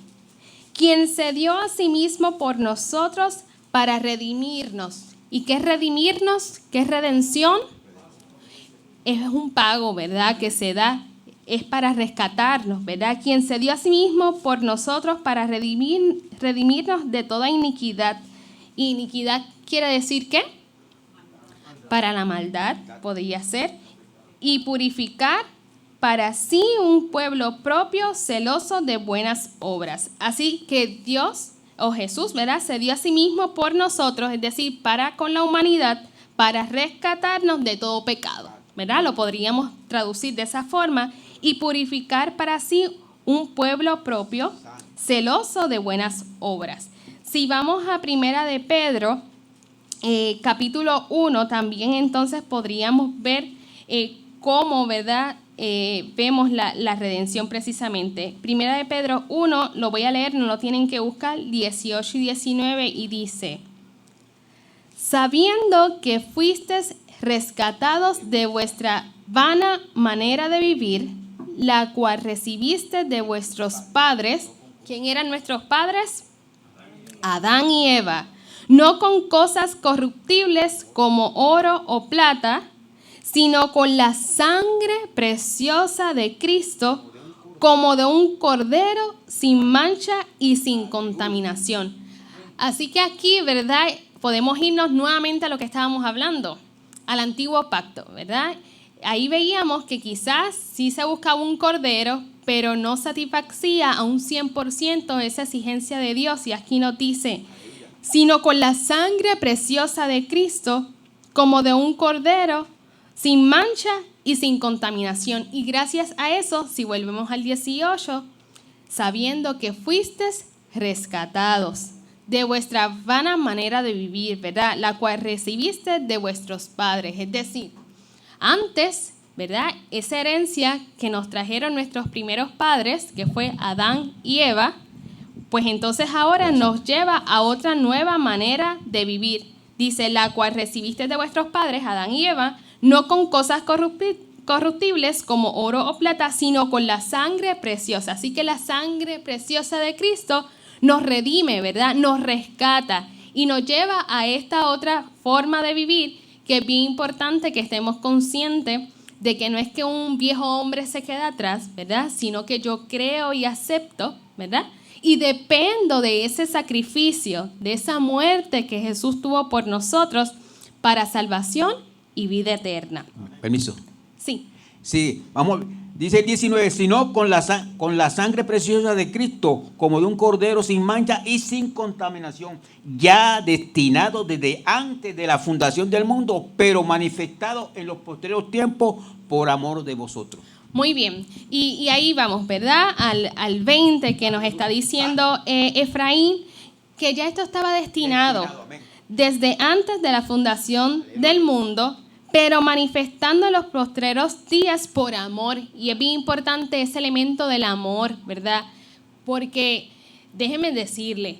quien se dio a sí mismo por nosotros para redimirnos. ¿Y qué es redimirnos? ¿Qué es redención? Es un pago, ¿verdad?, que se da, es para rescatarnos, ¿verdad? Quien se dio a sí mismo por nosotros para redimirnos de toda iniquidad. Iniquidad quiere decir ¿qué? Para la maldad, podría ser, y purificar para sí un pueblo propio, celoso de buenas obras. Así que Dios o Jesús, ¿verdad?, se dio a sí mismo por nosotros, es decir, para con la humanidad, para rescatarnos de todo pecado, ¿verdad? Lo podríamos traducir de esa forma, y purificar para sí un pueblo propio, celoso de buenas obras. Si vamos a Primera de Pedro, capítulo 1, también entonces podríamos ver cómo, ¿verdad?, vemos la redención precisamente. Primera de Pedro 1, lo voy a leer, no lo tienen que buscar, 18 y 19, y dice: sabiendo que fuisteis rescatados de vuestra vana manera de vivir, la cual recibiste de vuestros padres. ¿Quién eran nuestros padres? Adán y Eva. No con cosas corruptibles como oro o plata, sino con la sangre preciosa de Cristo, como de un cordero sin mancha y sin contaminación. Así que aquí, ¿verdad?, podemos irnos nuevamente a lo que estábamos hablando, al antiguo pacto, ¿verdad? Ahí veíamos que quizás sí se buscaba un cordero, pero no satisfacía a un 100% esa exigencia de Dios. Y aquí nos dice: sino con la sangre preciosa de Cristo, como de un cordero, sin mancha y sin contaminación. Y gracias a eso, si volvemos al 18, sabiendo que fuisteis rescatados de vuestra vana manera de vivir, ¿verdad?, la cual recibiste de vuestros padres. Es decir, antes, ¿verdad?, esa herencia que nos trajeron nuestros primeros padres, que fue Adán y Eva, pues entonces ahora nos lleva a otra nueva manera de vivir. Dice: la cual recibiste de vuestros padres, Adán y Eva, no con cosas corruptibles como oro o plata, sino con la sangre preciosa. Así que la sangre preciosa de Cristo nos redime, ¿verdad?, nos rescata y nos lleva a esta otra forma de vivir, que es bien importante que estemos conscientes de que no es que un viejo hombre se quede atrás, ¿verdad?, sino que yo creo y acepto, ¿verdad?, y dependo de ese sacrificio, de esa muerte que Jesús tuvo por nosotros para salvación y vida eterna. Permiso. Sí. Sí, vamos, dice el 19, sino con la sangre preciosa de Cristo, como de un cordero sin mancha y sin contaminación, ya destinado desde antes de la fundación del mundo, pero manifestado en los posteriores tiempos por amor de vosotros. Muy bien, y ahí vamos, ¿verdad?, al 20, que nos está diciendo Efraín, que ya esto estaba destinado desde antes de la fundación del mundo, pero manifestando en los postreros días por amor. Y es bien importante ese elemento del amor, ¿verdad? Porque déjeme decirle,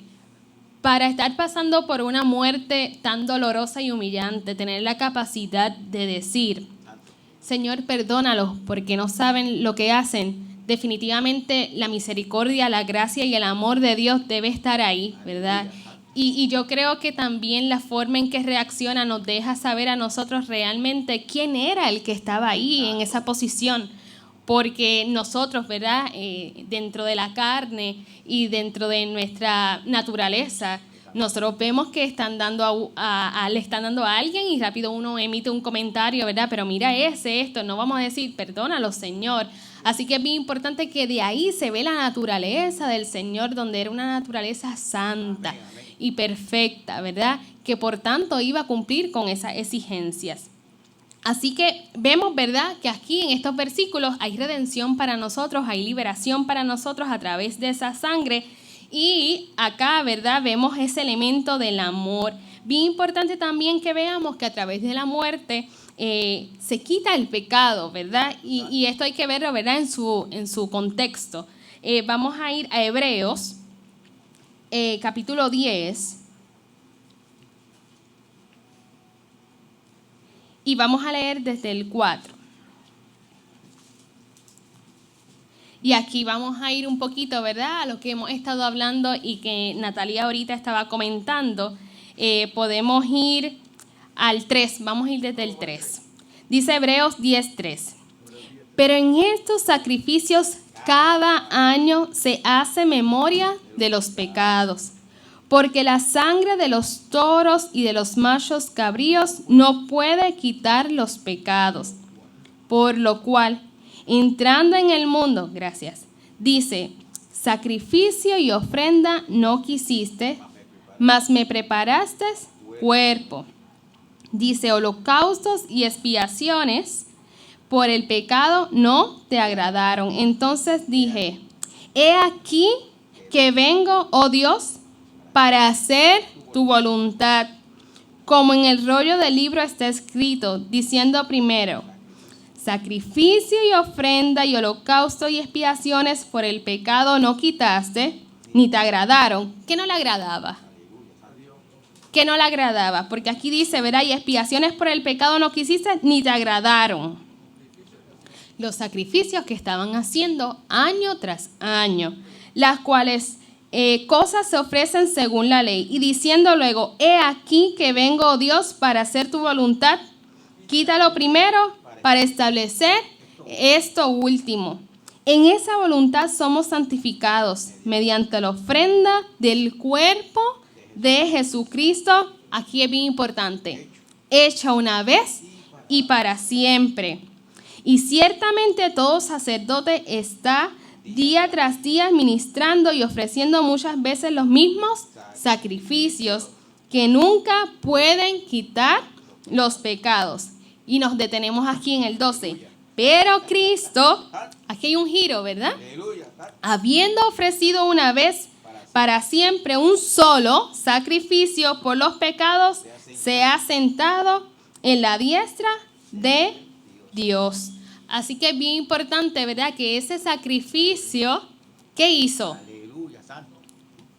para estar pasando por una muerte tan dolorosa y humillante, tener la capacidad de decir: Señor, perdónalos porque no saben lo que hacen, definitivamente la misericordia, la gracia y el amor de Dios debe estar ahí, ¿verdad? Y yo creo que también la forma en que reacciona nos deja saber a nosotros realmente quién era el que estaba ahí en esa posición. Porque nosotros, ¿verdad? Dentro de la carne y dentro de nuestra naturaleza, nosotros vemos que le están dando a alguien y rápido uno emite un comentario, ¿verdad? Pero mira esto, no vamos a decir, perdónalo, Señor. Así que es bien importante que de ahí se ve la naturaleza del Señor, donde era una naturaleza santa y perfecta, ¿verdad? Que por tanto iba a cumplir con esas exigencias. Así que vemos, ¿verdad?, que aquí en estos versículos hay redención para nosotros, hay liberación para nosotros a través de esa sangre. Y acá, ¿verdad?, vemos ese elemento del amor. Bien importante también que veamos que a través de la muerte se quita el pecado, ¿verdad? Y esto hay que verlo, ¿verdad?, en su contexto. Vamos a ir a Hebreos, capítulo 10. Y vamos a leer desde el 4. Y aquí vamos a ir un poquito, ¿verdad?, a lo que hemos estado hablando y que Natalia ahorita estaba comentando. Podemos ir al 3, vamos a ir desde el 3. Dice Hebreos 10:3. Pero en estos sacrificios cada año se hace memoria de los pecados, porque la sangre de los toros y de los machos cabríos no puede quitar los pecados. Por lo cual, entrando en el mundo, dice, sacrificio y ofrenda no quisiste, mas me preparaste cuerpo. Dice, holocaustos y expiaciones por el pecado no te agradaron. Entonces dije, he aquí que vengo, oh Dios, para hacer tu voluntad, como en el rollo del libro está escrito, diciendo primero, sacrificio y ofrenda y holocausto y expiaciones por el pecado no quitaste, ni te agradaron. ¿Qué no le agradaba? ¿Qué no le agradaba? Porque aquí dice, ¿verdad? Y expiaciones por el pecado no quisiste, ni te agradaron. Los sacrificios que estaban haciendo año tras año, las cuales cosas se ofrecen según la ley, y diciendo luego, he aquí que vengo, oh Dios, para hacer tu voluntad, quítalo primero para establecer esto último. En esa voluntad somos santificados mediante la ofrenda del cuerpo de Jesucristo. Aquí es bien importante, hecha una vez y para siempre. Y ciertamente todo sacerdote está día tras día ministrando y ofreciendo muchas veces los mismos sacrificios que nunca pueden quitar los pecados. Y nos detenemos aquí en el 12. Pero Cristo, aquí hay un giro, ¿verdad? Habiendo ofrecido una vez para siempre un solo sacrificio por los pecados, se ha sentado en la diestra de Dios. Así que es bien importante, ¿verdad?, que ese sacrificio, ¿qué hizo?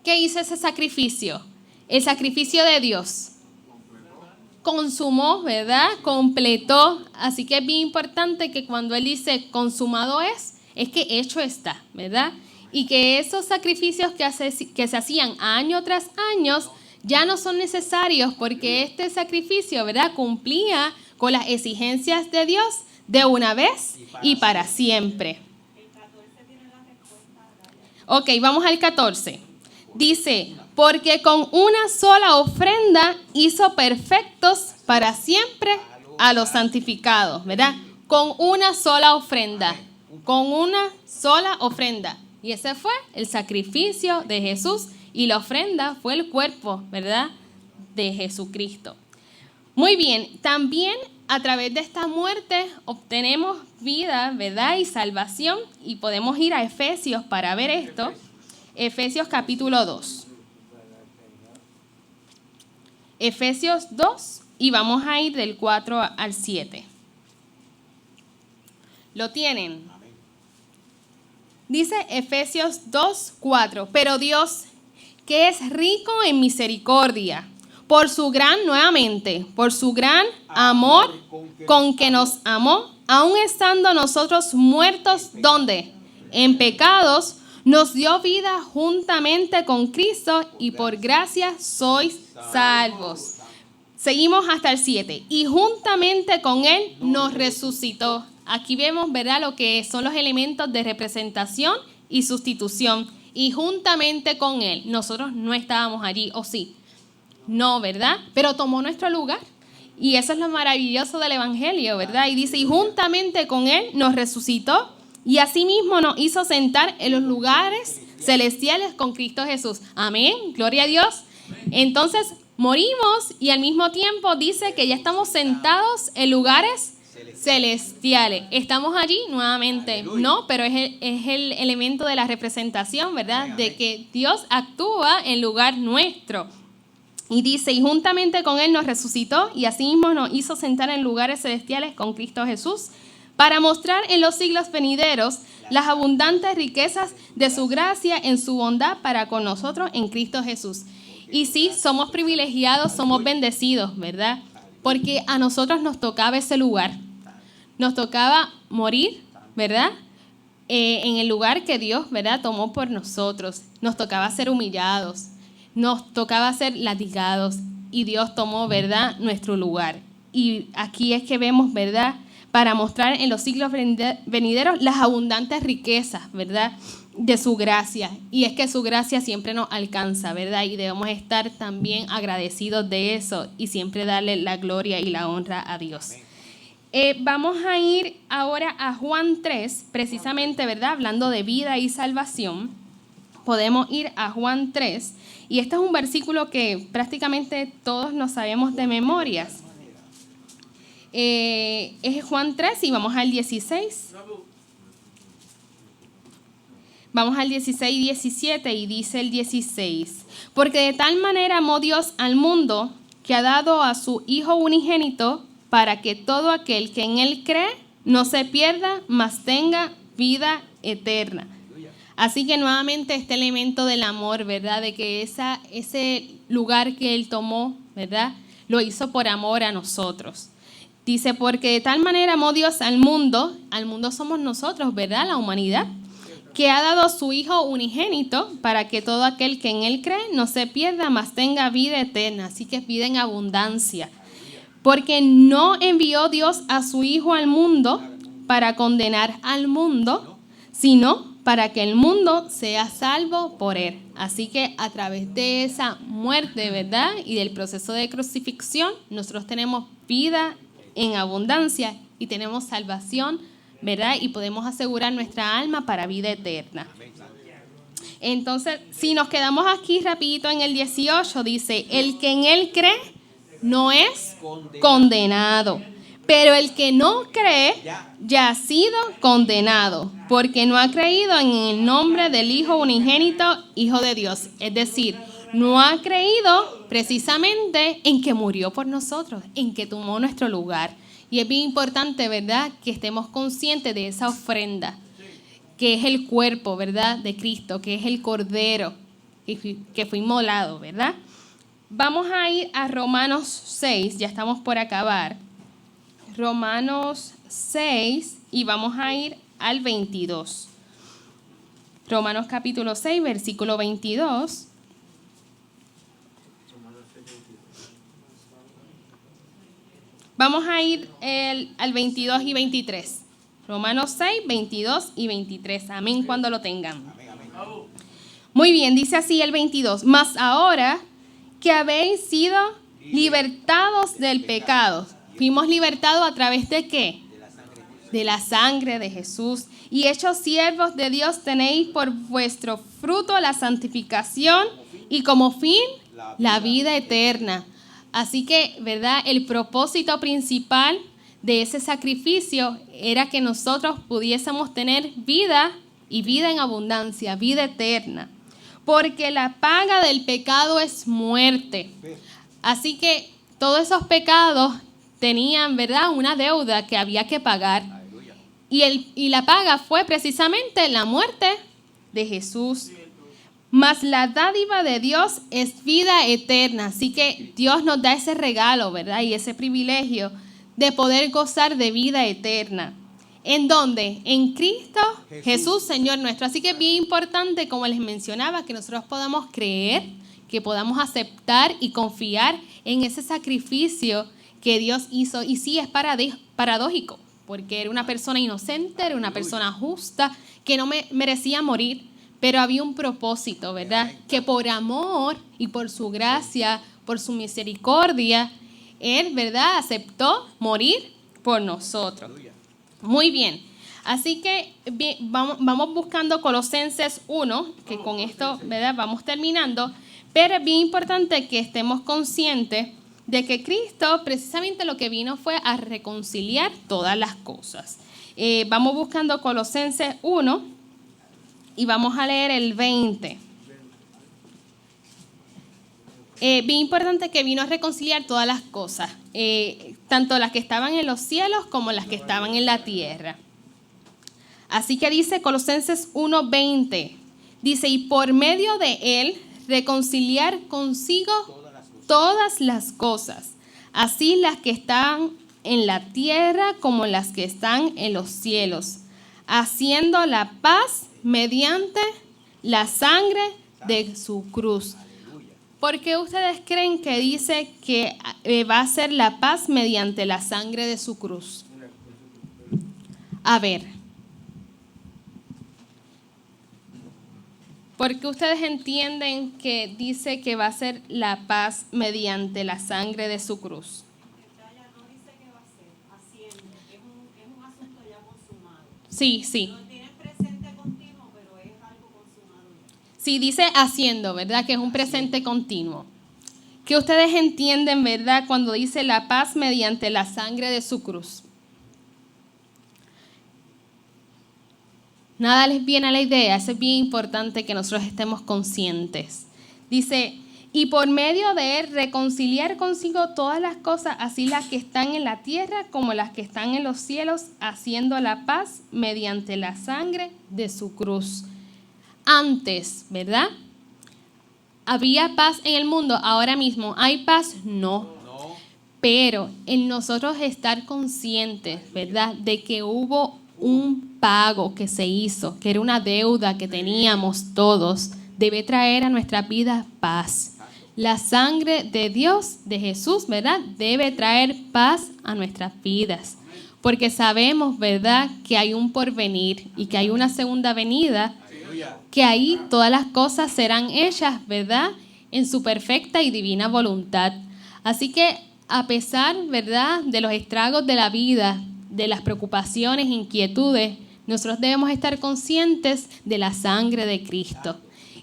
¿Qué hizo ese sacrificio? El sacrificio de Dios. Consumó, ¿verdad? Completó. Así que es bien importante que cuando Él dice consumado es que hecho está, ¿verdad? Y que esos sacrificios que se hacían año tras año ya no son necesarios porque este sacrificio, ¿verdad?, cumplía con las exigencias de Dios de una vez y para siempre. Ok, vamos al 14. Dice, porque con una sola ofrenda hizo perfectos para siempre a los santificados, ¿verdad? Con una sola ofrenda, con una sola ofrenda. Y ese fue el sacrificio de Jesús y la ofrenda fue el cuerpo, ¿verdad?, de Jesucristo. Muy bien, también a través de esta muerte obtenemos vida, ¿verdad?, y salvación. Y podemos ir a Efesios para ver esto. Efesios capítulo 2. Efesios 2 y vamos a ir del 4 al 7. ¿Lo tienen? Dice Efesios 2, 4. Pero Dios, que es rico en misericordia, por su gran amor con que nos amó, aun estando nosotros muertos, ¿dónde? en pecados, nos dio vida juntamente con Cristo y por gracia sois salvos. Seguimos hasta el 7. Y juntamente con Él nos resucitó. Aquí vemos, ¿verdad?, lo que son los elementos de representación y sustitución. Y juntamente con Él, nosotros no estábamos allí, ¿o sí? No, ¿verdad? Pero tomó nuestro lugar. Y eso es lo maravilloso del Evangelio, ¿verdad? Y dice, y juntamente con Él nos resucitó y asimismo nos hizo sentar en los lugares celestiales con Cristo Jesús. Amén, gloria a Dios. Entonces, morimos y al mismo tiempo dice que ya estamos sentados en lugares celestiales. ¿Estamos allí nuevamente? No, pero es el elemento de la representación, ¿verdad? De que Dios actúa en lugar nuestro. Y dice, y juntamente con Él nos resucitó y asimismo nos hizo sentar en lugares celestiales con Cristo Jesús para mostrar en los siglos venideros las abundantes riquezas de su gracia en su bondad para con nosotros en Cristo Jesús. Y sí, somos privilegiados, somos bendecidos, ¿verdad? Porque a nosotros nos tocaba ese lugar. Nos tocaba morir, ¿verdad? En el lugar que Dios, ¿verdad?, tomó por nosotros. Nos tocaba ser humillados. Nos tocaba ser latigados y Dios tomó, ¿verdad?, nuestro lugar. Y aquí es que vemos, ¿verdad?, para mostrar en los siglos venideros las abundantes riquezas, ¿verdad?, de su gracia. Y es que su gracia siempre nos alcanza, ¿verdad? Y debemos estar también agradecidos de eso y siempre darle la gloria y la honra a Dios. Vamos a ir ahora a Juan 3, precisamente, ¿verdad?, hablando de vida y salvación. Podemos ir a Juan 3. Y este es un versículo que prácticamente todos nos sabemos de memorias. Es Juan 3 y vamos al 16. Vamos al 16 y 17 y dice el 16. Porque de tal manera amó Dios al mundo que ha dado a su Hijo unigénito para que todo aquel que en Él cree no se pierda, mas tenga vida eterna. Así que nuevamente este elemento del amor, ¿verdad? De que ese lugar que Él tomó, ¿verdad?, lo hizo por amor a nosotros. Dice, porque de tal manera amó Dios al mundo somos nosotros, ¿verdad?, la humanidad, que ha dado a su Hijo unigénito para que todo aquel que en Él cree no se pierda, mas tenga vida eterna. Así que es vida en abundancia. Porque no envió Dios a su Hijo al mundo para condenar al mundo, sino para que el mundo sea salvo por Él. Así que a través de esa muerte, ¿verdad?, y del proceso de crucifixión, nosotros tenemos vida en abundancia y tenemos salvación, ¿verdad? Y podemos asegurar nuestra alma para vida eterna. Entonces, si nos quedamos aquí rapidito en el 18, dice, el que en Él cree no es condenado. Pero el que no cree ya ha sido condenado, porque no ha creído en el nombre del Hijo unigénito, Hijo de Dios. Es decir, no ha creído precisamente en que murió por nosotros, en que tomó nuestro lugar. Y es bien importante, ¿verdad?, que estemos conscientes de esa ofrenda, que es el cuerpo, ¿verdad?, de Cristo, que es el Cordero que fue inmolado, ¿verdad? Vamos a ir a Romanos 6, ya estamos por acabar. Romanos 6 y vamos a ir al 22. Romanos capítulo 6, versículo 22. Vamos a ir al 22 y 23. Romanos 6, 22 y 23. Amén, cuando lo tengan. Muy bien, dice así el 22. Mas ahora que habéis sido libertados del pecado. Fuimos libertados a través de ¿qué? De la sangre de Jesús. Y hechos siervos de Dios tenéis por vuestro fruto la santificación y como fin la vida eterna. Así que, ¿verdad?, el propósito principal de ese sacrificio era que nosotros pudiésemos tener vida y vida en abundancia, vida eterna. Porque la paga del pecado es muerte. Así que todos esos pecados tenían, ¿verdad?, una deuda que había que pagar. Y la paga fue precisamente la muerte de Jesús. Mas la dádiva de Dios es vida eterna. Así que Dios nos da ese regalo, ¿verdad?, y ese privilegio de poder gozar de vida eterna. ¿En dónde? En Cristo Jesús, Señor nuestro. Así que es bien importante, como les mencionaba, que nosotros podamos creer, que podamos aceptar y confiar en ese sacrificio que Dios hizo. Y sí, es paradójico, porque era una persona inocente, era una persona justa, que no merecía morir, pero había un propósito, ¿verdad? Que por amor y por su gracia, por su misericordia, Él, ¿verdad?, aceptó morir por nosotros. Muy bien. Así que bien, vamos buscando Colosenses 1, que con esto, ¿verdad?, vamos terminando. Pero es bien importante que estemos conscientes de que Cristo precisamente lo que vino fue a reconciliar todas las cosas. Vamos buscando Colosenses 1 y vamos a leer el 20. Bien importante que vino a reconciliar todas las cosas, tanto las que estaban en los cielos como las que estaban en la tierra. Así que dice Colosenses 1:20, dice, y por medio de Él reconciliar consigo todas las cosas, así las que están en la tierra como las que están en los cielos, haciendo la paz mediante la sangre de su cruz. ¿Por qué ustedes creen que dice que va a ser la paz mediante la sangre de su cruz? A ver. ¿Por qué ustedes entienden que dice que va a ser la paz mediante la sangre de su cruz? No dice que va a ser haciendo, es un asunto ya consumado. Sí, sí. Lo tiene presente continuo, pero es algo consumado ya. Sí, dice haciendo, ¿verdad? Que es un presente continuo. ¿Qué ustedes entienden, verdad, cuando dice la paz mediante la sangre de su cruz? Nada les viene a la idea, eso es bien importante que nosotros estemos conscientes. Dice, y por medio de Él reconciliar consigo todas las cosas, así las que están en la tierra como las que están en los cielos, haciendo la paz mediante la sangre de su cruz. Antes, ¿verdad? ¿Había paz en el mundo? Ahora mismo, ¿hay paz? No. Pero en nosotros estar conscientes, ¿verdad?, de que hubo un pago que se hizo, que era una deuda que teníamos todos, debe traer a nuestra vida paz. La sangre de Dios, de Jesús, ¿verdad?, debe traer paz a nuestras vidas. Porque sabemos, ¿verdad?, que hay un porvenir y que hay una segunda venida, que ahí todas las cosas serán hechas, ¿verdad?, en su perfecta y divina voluntad. Así que a pesar, ¿verdad?, de los estragos de la vida, de las preocupaciones, inquietudes, nosotros debemos estar conscientes de la sangre de Cristo.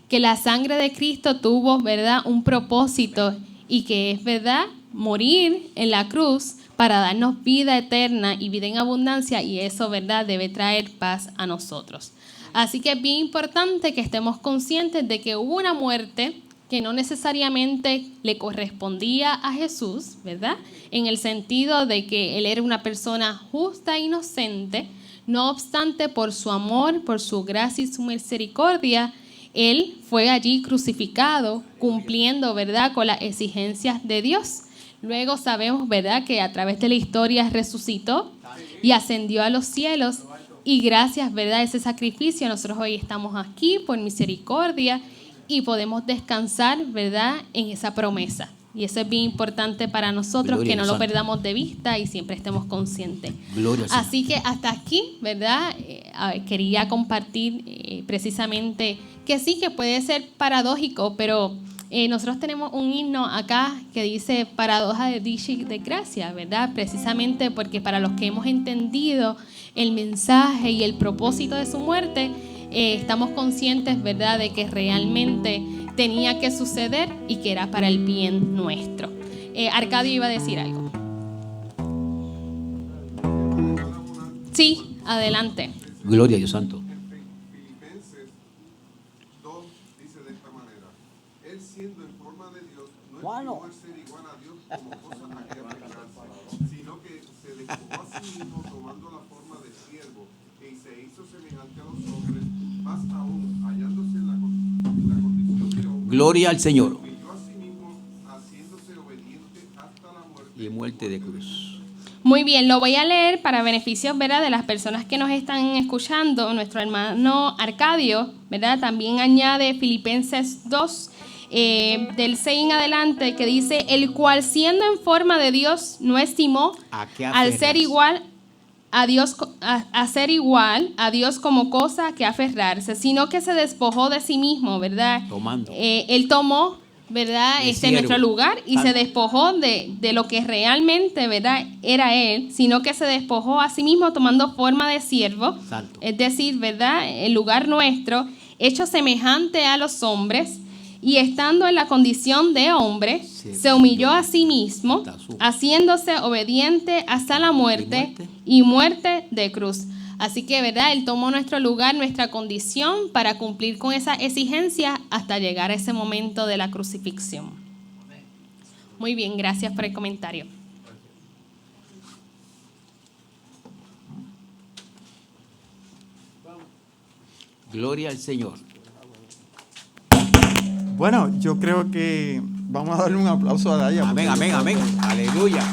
Que la sangre de Cristo tuvo, ¿verdad?, un propósito y que es, ¿verdad?, morir en la cruz para darnos vida eterna y vida en abundancia, y eso, ¿verdad?, debe traer paz a nosotros. Así que es bien importante que estemos conscientes de que hubo una muerte que no necesariamente le correspondía a Jesús, ¿verdad?, en el sentido de que Él era una persona justa e inocente. No obstante, por su amor, por su gracia y su misericordia, Él fue allí crucificado, cumpliendo, ¿verdad?, con las exigencias de Dios. Luego sabemos, ¿verdad?, que a través de la historia resucitó y ascendió a los cielos. Y gracias, ¿verdad?, a ese sacrificio, nosotros hoy estamos aquí por misericordia y podemos descansar, ¿verdad?, en esa promesa. Y eso es bien importante para nosotros, Gloria que no al lo Santo. perdamos de vista y siempre estemos conscientes. Gloria al Señor. Así que hasta aquí, ¿verdad? Quería compartir precisamente que sí, que puede ser paradójico, pero nosotros tenemos un himno acá que dice paradoja de dicha y de gracia, ¿verdad? Precisamente porque para los que hemos entendido el mensaje y el propósito de su muerte, estamos conscientes, ¿verdad?, de que realmente tenía que suceder y que era para el bien nuestro. Arcadio iba a decir algo. Sí, adelante. Gloria a Dios Santo. En Filipenses 2 dice de esta manera: Él siendo en forma de Dios, no estimó el ser igual a Dios como cosa a que aferrarse, sino que se despojó a sí mismo tomando la forma de siervo y se hizo semejante a los hombres, más aún hallándose en la condición de hombre. Gloria al Señor. Humilló a sí mismo, haciéndose obediente hasta la muerte Y muerte de cruz. Muy bien, lo voy a leer para beneficio, ¿verdad?, de las personas que nos están escuchando. Nuestro hermano Arcadio, ¿verdad?, también añade Filipenses 2, del 6 en adelante, que dice: el cual siendo en forma de Dios no estimó al ser igual a Dios, a ser igual a Dios como cosa que aferrarse, sino que se despojó de sí mismo, ¿verdad? Tomando. Él tomó, ¿verdad?, nuestro lugar y se despojó de lo que realmente, ¿verdad?, era Él, sino que se despojó a sí mismo tomando forma de siervo, Santo. es decir, ¿verdad?, el lugar nuestro, hecho semejante a los hombres, y estando en la condición de hombre, se humilló a sí mismo, haciéndose obediente hasta la muerte y muerte de cruz. Así que, ¿verdad?, Él tomó nuestro lugar, nuestra condición, para cumplir con esa exigencia hasta llegar a ese momento de la crucifixión. Muy bien, gracias por el comentario. Gloria al Señor. Bueno, yo creo que vamos a darle un aplauso a Daya. Amén, amén, amén. Aleluya.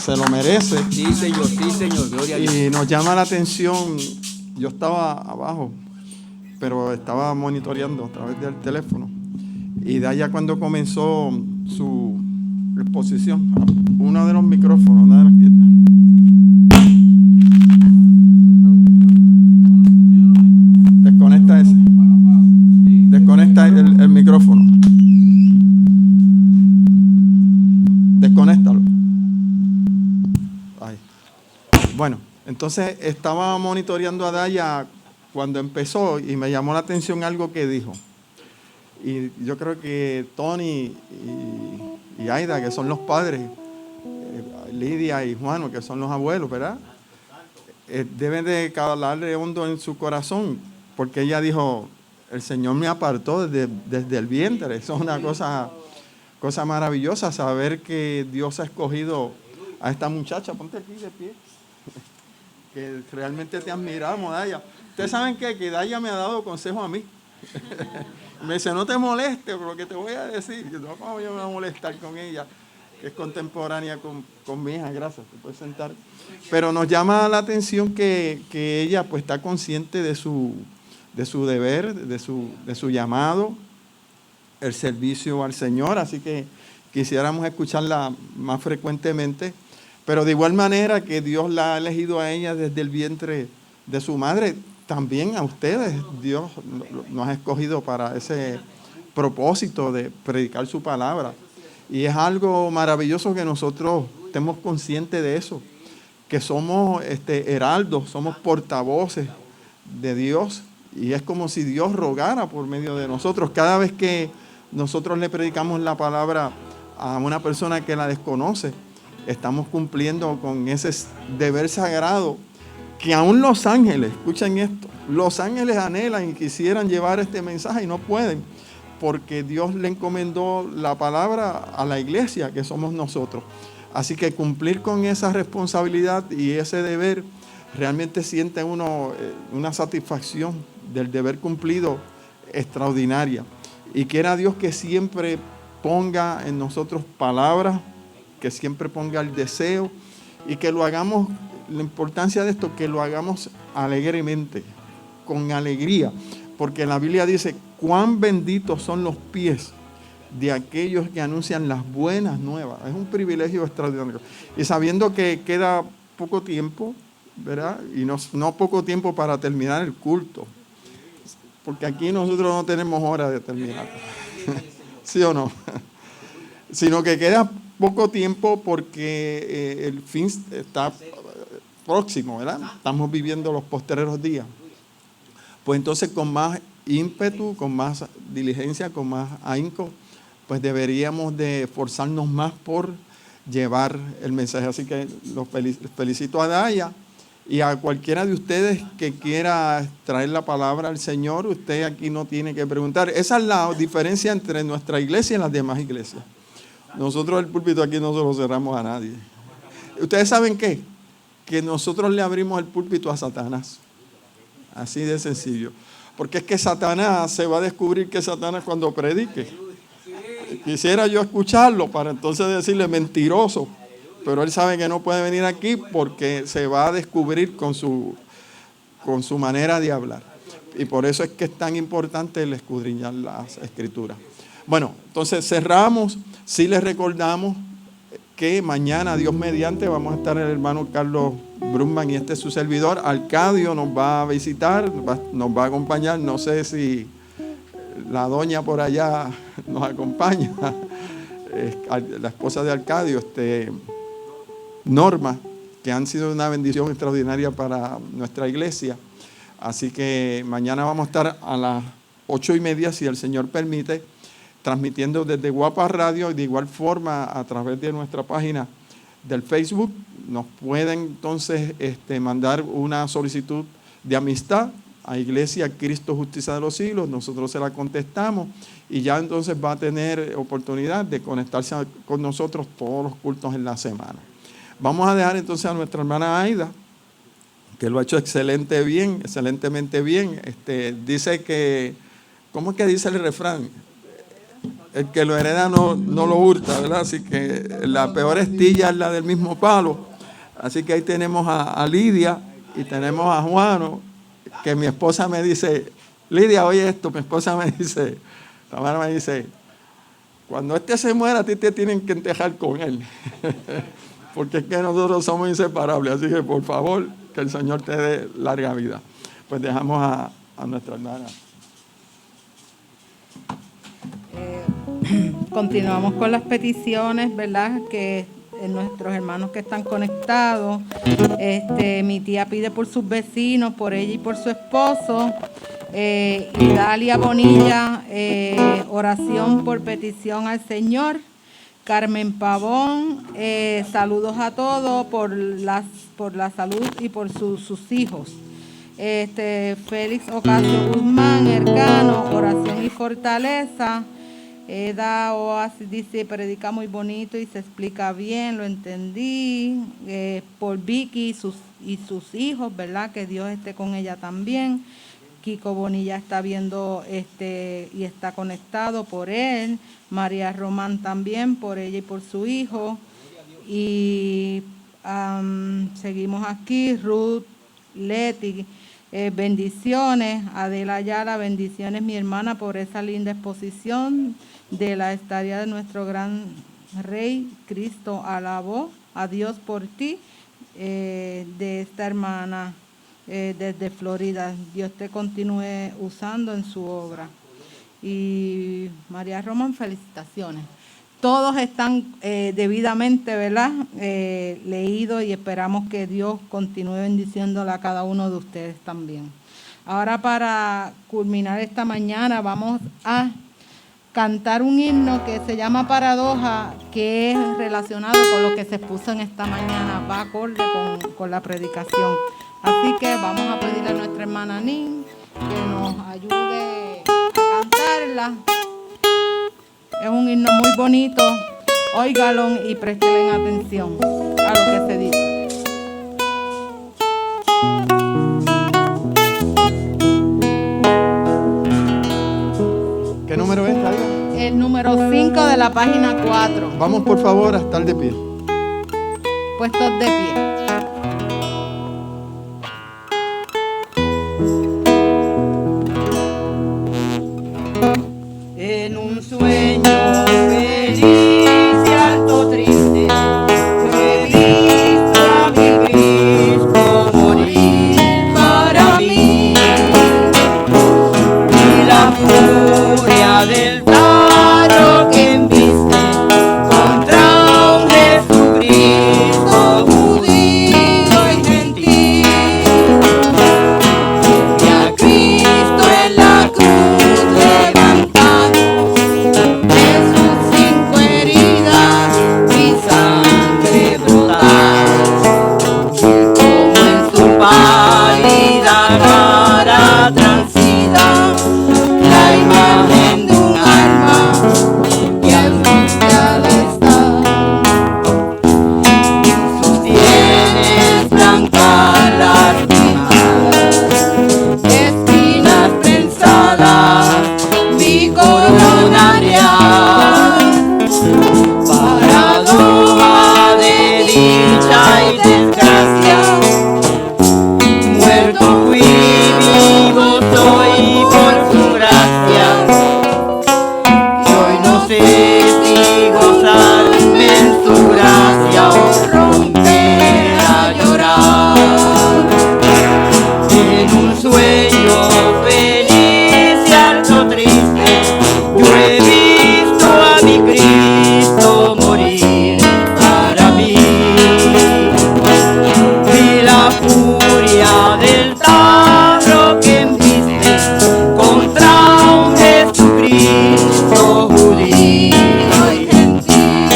Se lo merece. Sí, Señor, gloria a Dios. Y nos llama la atención, yo estaba abajo, pero estaba monitoreando a través del teléfono. Y Daya, cuando comenzó su exposición, uno de los micrófonos, una de las quietas. Desconecta ese. Desconecta el micrófono. Desconéctalo. Ahí. Bueno, entonces estaba monitoreando a Daya cuando empezó y me llamó la atención algo que dijo. Y yo creo que Tony y Aida, que son los padres, Lidia y Juano, que son los abuelos, ¿verdad? Deben de calarle hondo en su corazón, porque ella dijo: el Señor me apartó desde el vientre. Eso es una cosa maravillosa, saber que Dios ha escogido a esta muchacha. Ponte aquí de pie. Que realmente te admiramos, Daya. Ustedes saben que Daya me ha dado consejo a mí. Me dice: no te molestes por lo que te voy a decir. Yo no, ¿cómo yo me voy a molestar con ella? Que es contemporánea con mi hija. Gracias, te puedes sentar. Pero nos llama la atención que ella pues está consciente de su deber, de su llamado, el servicio al Señor. Así que quisiéramos escucharla más frecuentemente. Pero de igual manera que Dios la ha elegido a ella desde el vientre de su madre, también a ustedes Dios nos ha escogido para ese propósito de predicar su palabra. Y es algo maravilloso que nosotros estemos conscientes de eso, que somos heraldos, somos portavoces de Dios. Y es como si Dios rogara por medio de nosotros. Cada vez que nosotros le predicamos la palabra a una persona que la desconoce, estamos cumpliendo con ese deber sagrado que aún los ángeles, escuchen esto, los ángeles anhelan y quisieran llevar este mensaje y no pueden, porque Dios le encomendó la palabra a la iglesia, que somos nosotros. Así que cumplir con esa responsabilidad y ese deber, realmente siente uno una satisfacción del deber cumplido extraordinaria. Y quiera Dios que siempre ponga en nosotros palabras, que siempre ponga el deseo y que lo hagamos, la importancia de esto, que lo hagamos alegremente, con alegría, porque la Biblia dice: cuán benditos son los pies de aquellos que anuncian las buenas nuevas. Es un privilegio extraordinario. Y sabiendo que queda poco tiempo, ¿verdad? Y no poco tiempo para terminar el culto, porque aquí nosotros no tenemos hora de terminar, ¿sí o no? Sino que queda poco tiempo porque el fin está próximo, ¿verdad? Estamos viviendo los postreros días. Pues entonces, con más ímpetu, con más diligencia, con más ahínco, pues deberíamos de esforzarnos más por llevar el mensaje. Así que los felicito a Daya y a cualquiera de ustedes que quiera traer la palabra al Señor. Usted aquí no tiene que preguntar. Esa es la diferencia entre nuestra iglesia y las demás iglesias. Nosotros el púlpito aquí no se lo cerramos a nadie. ¿Ustedes saben qué? Que nosotros le abrimos el púlpito a Satanás. Así de sencillo. Porque es que Satanás se va a descubrir que Satanás cuando predique. Quisiera yo escucharlo para entonces decirle: mentiroso. pero él sabe que no puede venir aquí porque se va a descubrir con su manera de hablar. Y por eso es que es tan importante el escudriñar las Escrituras. Bueno, entonces cerramos. Sí les recordamos que mañana, Dios mediante, vamos a estar el hermano Carlos Brumman y su servidor. Arcadio nos va a visitar, nos va a acompañar. No sé si la doña por allá nos acompaña, la esposa de Arcadio, Norma, que han sido una bendición extraordinaria para nuestra iglesia. Así que mañana vamos a estar a las 8:30, si el Señor permite, transmitiendo desde Guapa Radio y de igual forma a través de nuestra página del Facebook. Nos pueden entonces mandar una solicitud de amistad a Iglesia Cristo Justicia de los Siglos. Nosotros se la contestamos y ya entonces va a tener oportunidad de conectarse con nosotros todos los cultos en la semana. Vamos a dejar entonces a nuestra hermana Aida, que lo ha hecho excelentemente bien. Dice que, ¿cómo es que dice el refrán? El que lo hereda no lo hurta, ¿verdad? Así que la peor estilla es la del mismo palo. Así que ahí tenemos a Lidia y tenemos a Juano, que mi esposa me dice, Lidia, oye esto, mi esposa me dice, Tamara me dice, cuando se muera a ti te tienen que enterrar con él. Porque es que nosotros somos inseparables. Así que por favor, que el Señor te dé larga vida. Pues dejamos a nuestra hermana. Continuamos con las peticiones, ¿verdad? Que nuestros hermanos que están conectados. Mi tía pide por sus vecinos, por ella y por su esposo. Idalia Bonilla, oración por petición al Señor. Carmen Pavón, saludos a todos por la salud y por sus hijos. Félix Ocasio Guzmán, Ercano, oración y fortaleza. Eda Oasis dice, predica muy bonito y se explica bien, lo entendí. Por Vicky y sus hijos, ¿verdad? Que Dios esté con ella también. Kiko Bonilla está viendo y está conectado por él. María Román también, por ella y por su hijo. Y seguimos aquí. Ruth Leti, bendiciones. Adela Ayala, bendiciones mi hermana por esa linda exposición de la estadía de nuestro gran Rey Cristo. Alabó a Dios por ti, de esta hermana desde Florida. Dios te continúe usando en su obra. Y María Román, felicitaciones. Todos están debidamente, ¿verdad? Leídos, y esperamos que Dios continúe bendiciéndola a cada uno de ustedes también. Ahora, para culminar esta mañana, vamos a cantar un himno que se llama Paradoja, que es relacionado con lo que se expuso en esta mañana, va acorde con la predicación. Así que vamos a pedirle a nuestra hermana Nin que nos ayude a cantarla. Es un himno muy bonito, óigalo y presten atención a lo que se dice. ¿Qué número es, Talia? El número 5 de la página 4. Vamos por favor a estar de pie. Puestos de pie. En un sueño feliz y alto triste, he visto a mi Cristo morir para mí, y la furia del dardo que embiste contra un Jesucristo judío. gozar en su gracia o romper a llorar. En un sueño feliz y algo triste, yo he visto a mi Cristo morir para mí. Vi la furia del tarro que embiste contra un Jesucristo judío y gentil.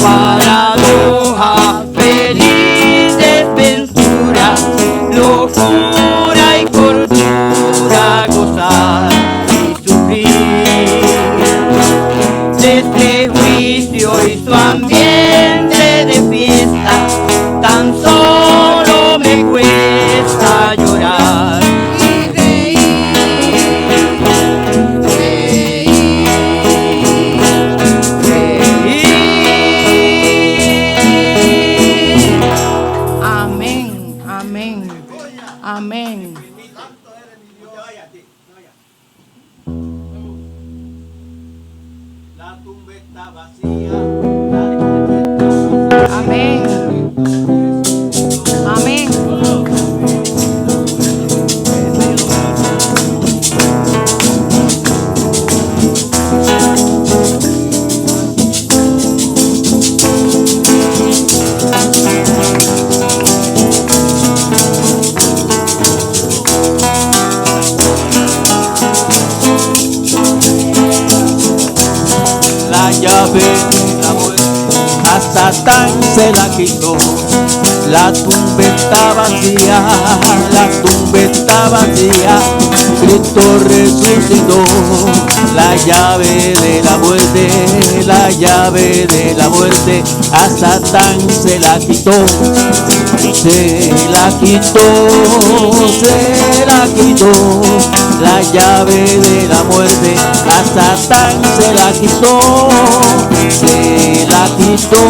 Paradoja, feliz desventura, locura y cordura, gozar y sufrir. Desde juicio y su ambiente de fiesta, tan solo me cuesta llorar y reír, reír. Amén, amén, amén. La tumba está vacía. Amén. Amén. La llave de la muerte a Satán se la quitó. La tumba está vacía, la tumba está vacía. Cristo resucitó. La llave de la muerte, la llave de la muerte a Satán se la quitó. Se la quitó, se la quitó. La llave de la muerte a Satán se la quitó. Se la quitó,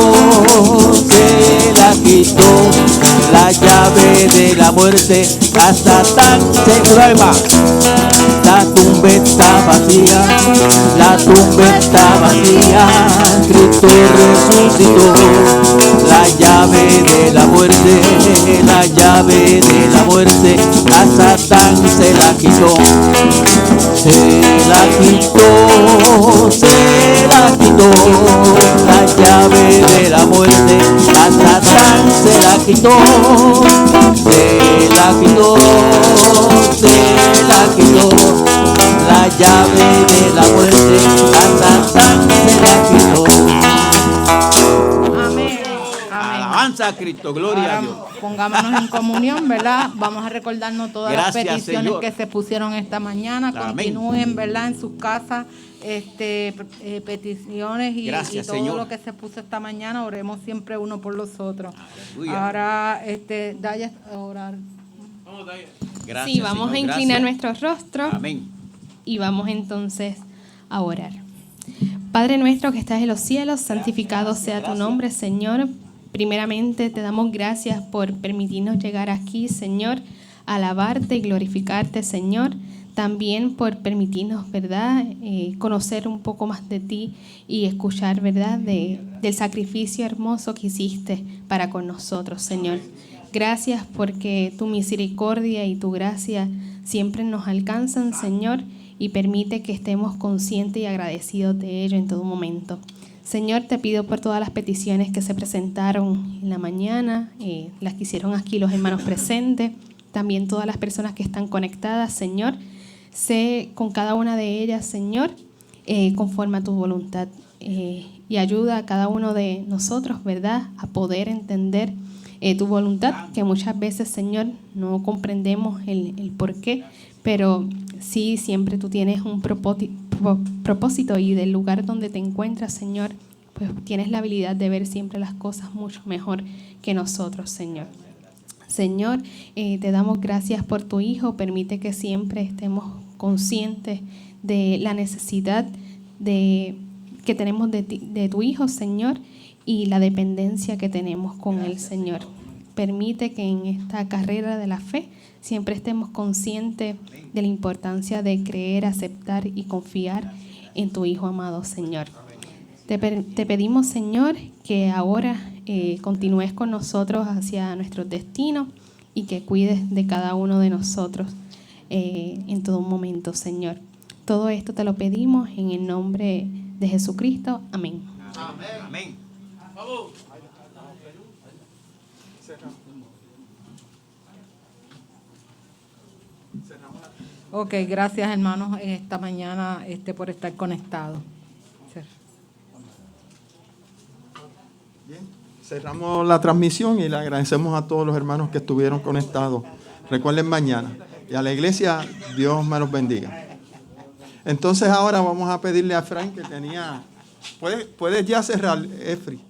se la quitó. La llave de la muerte a Satán se prueba. La tumba está vacía, la tumba está vacía. Cristo resucitó. La llave de la muerte, la llave de la muerte a Satán se la quitó. Se la quitó, se la quitó. La llave de la muerte a Satán se la quitó. Se la quitó, se la quitó. La llave de la muerte a Satán se la quitó. Amén. Amén. Alabanza a Cristo, gloria a Dios. Pongámonos en comunión, ¿verdad? Vamos a recordarnos todas Gracias, las peticiones Señor. que se pusieron esta mañana. Amén. Continúen, ¿verdad? En sus casas, peticiones y Gracias, todo Señor. lo que se puso esta mañana. Oremos siempre uno por los otros. Aleluya. Ahora, Daya, a orar. Gracias, Sí, vamos Señor, a inclinar gracias. nuestros rostros Amén. y vamos entonces a orar. Padre nuestro que estás en los cielos, santificado sea tu nombre, Señor. Primeramente te damos gracias por permitirnos llegar aquí, Señor, a alabarte y glorificarte, Señor. También por permitirnos, ¿verdad?, conocer un poco más de ti y escuchar, ¿verdad?, del sacrificio hermoso que hiciste para con nosotros, Señor. Gracias porque tu misericordia y tu gracia siempre nos alcanzan, Señor, y permite que estemos conscientes y agradecidos de ello en todo momento. Señor, te pido por todas las peticiones que se presentaron en la mañana, las que hicieron aquí los hermanos presentes, también todas las personas que están conectadas, Señor. Sé con cada una de ellas, Señor, conforme a tu voluntad, y ayuda a cada uno de nosotros, ¿verdad?, a poder entender tu voluntad, que muchas veces, Señor, no comprendemos el por qué, pero sí, siempre tú tienes un propósito y del lugar donde te encuentras, Señor, pues tienes la habilidad de ver siempre las cosas mucho mejor que nosotros, Señor. Señor, te damos gracias por tu Hijo. Permite que siempre estemos conscientes de la necesidad que tenemos de tu Hijo, Señor, y la dependencia que tenemos con Él, Señor. Permite que en esta carrera de la fe siempre estemos conscientes de la importancia de creer, aceptar y confiar en tu Hijo amado, Señor. Te pedimos, Señor, que ahora continúes con nosotros hacia nuestro destino y que cuides de cada uno de nosotros en todo momento, Señor. Todo esto te lo pedimos en el nombre de Jesucristo. Amén. Amén. Ok, gracias hermanos esta mañana por estar conectados. Bien, cerramos la transmisión y le agradecemos a todos los hermanos que estuvieron conectados. Recuerden mañana. Y a la iglesia, Dios me los bendiga. Entonces ahora vamos a pedirle a Frank que tenía... ¿Puedes ya cerrar, Efri?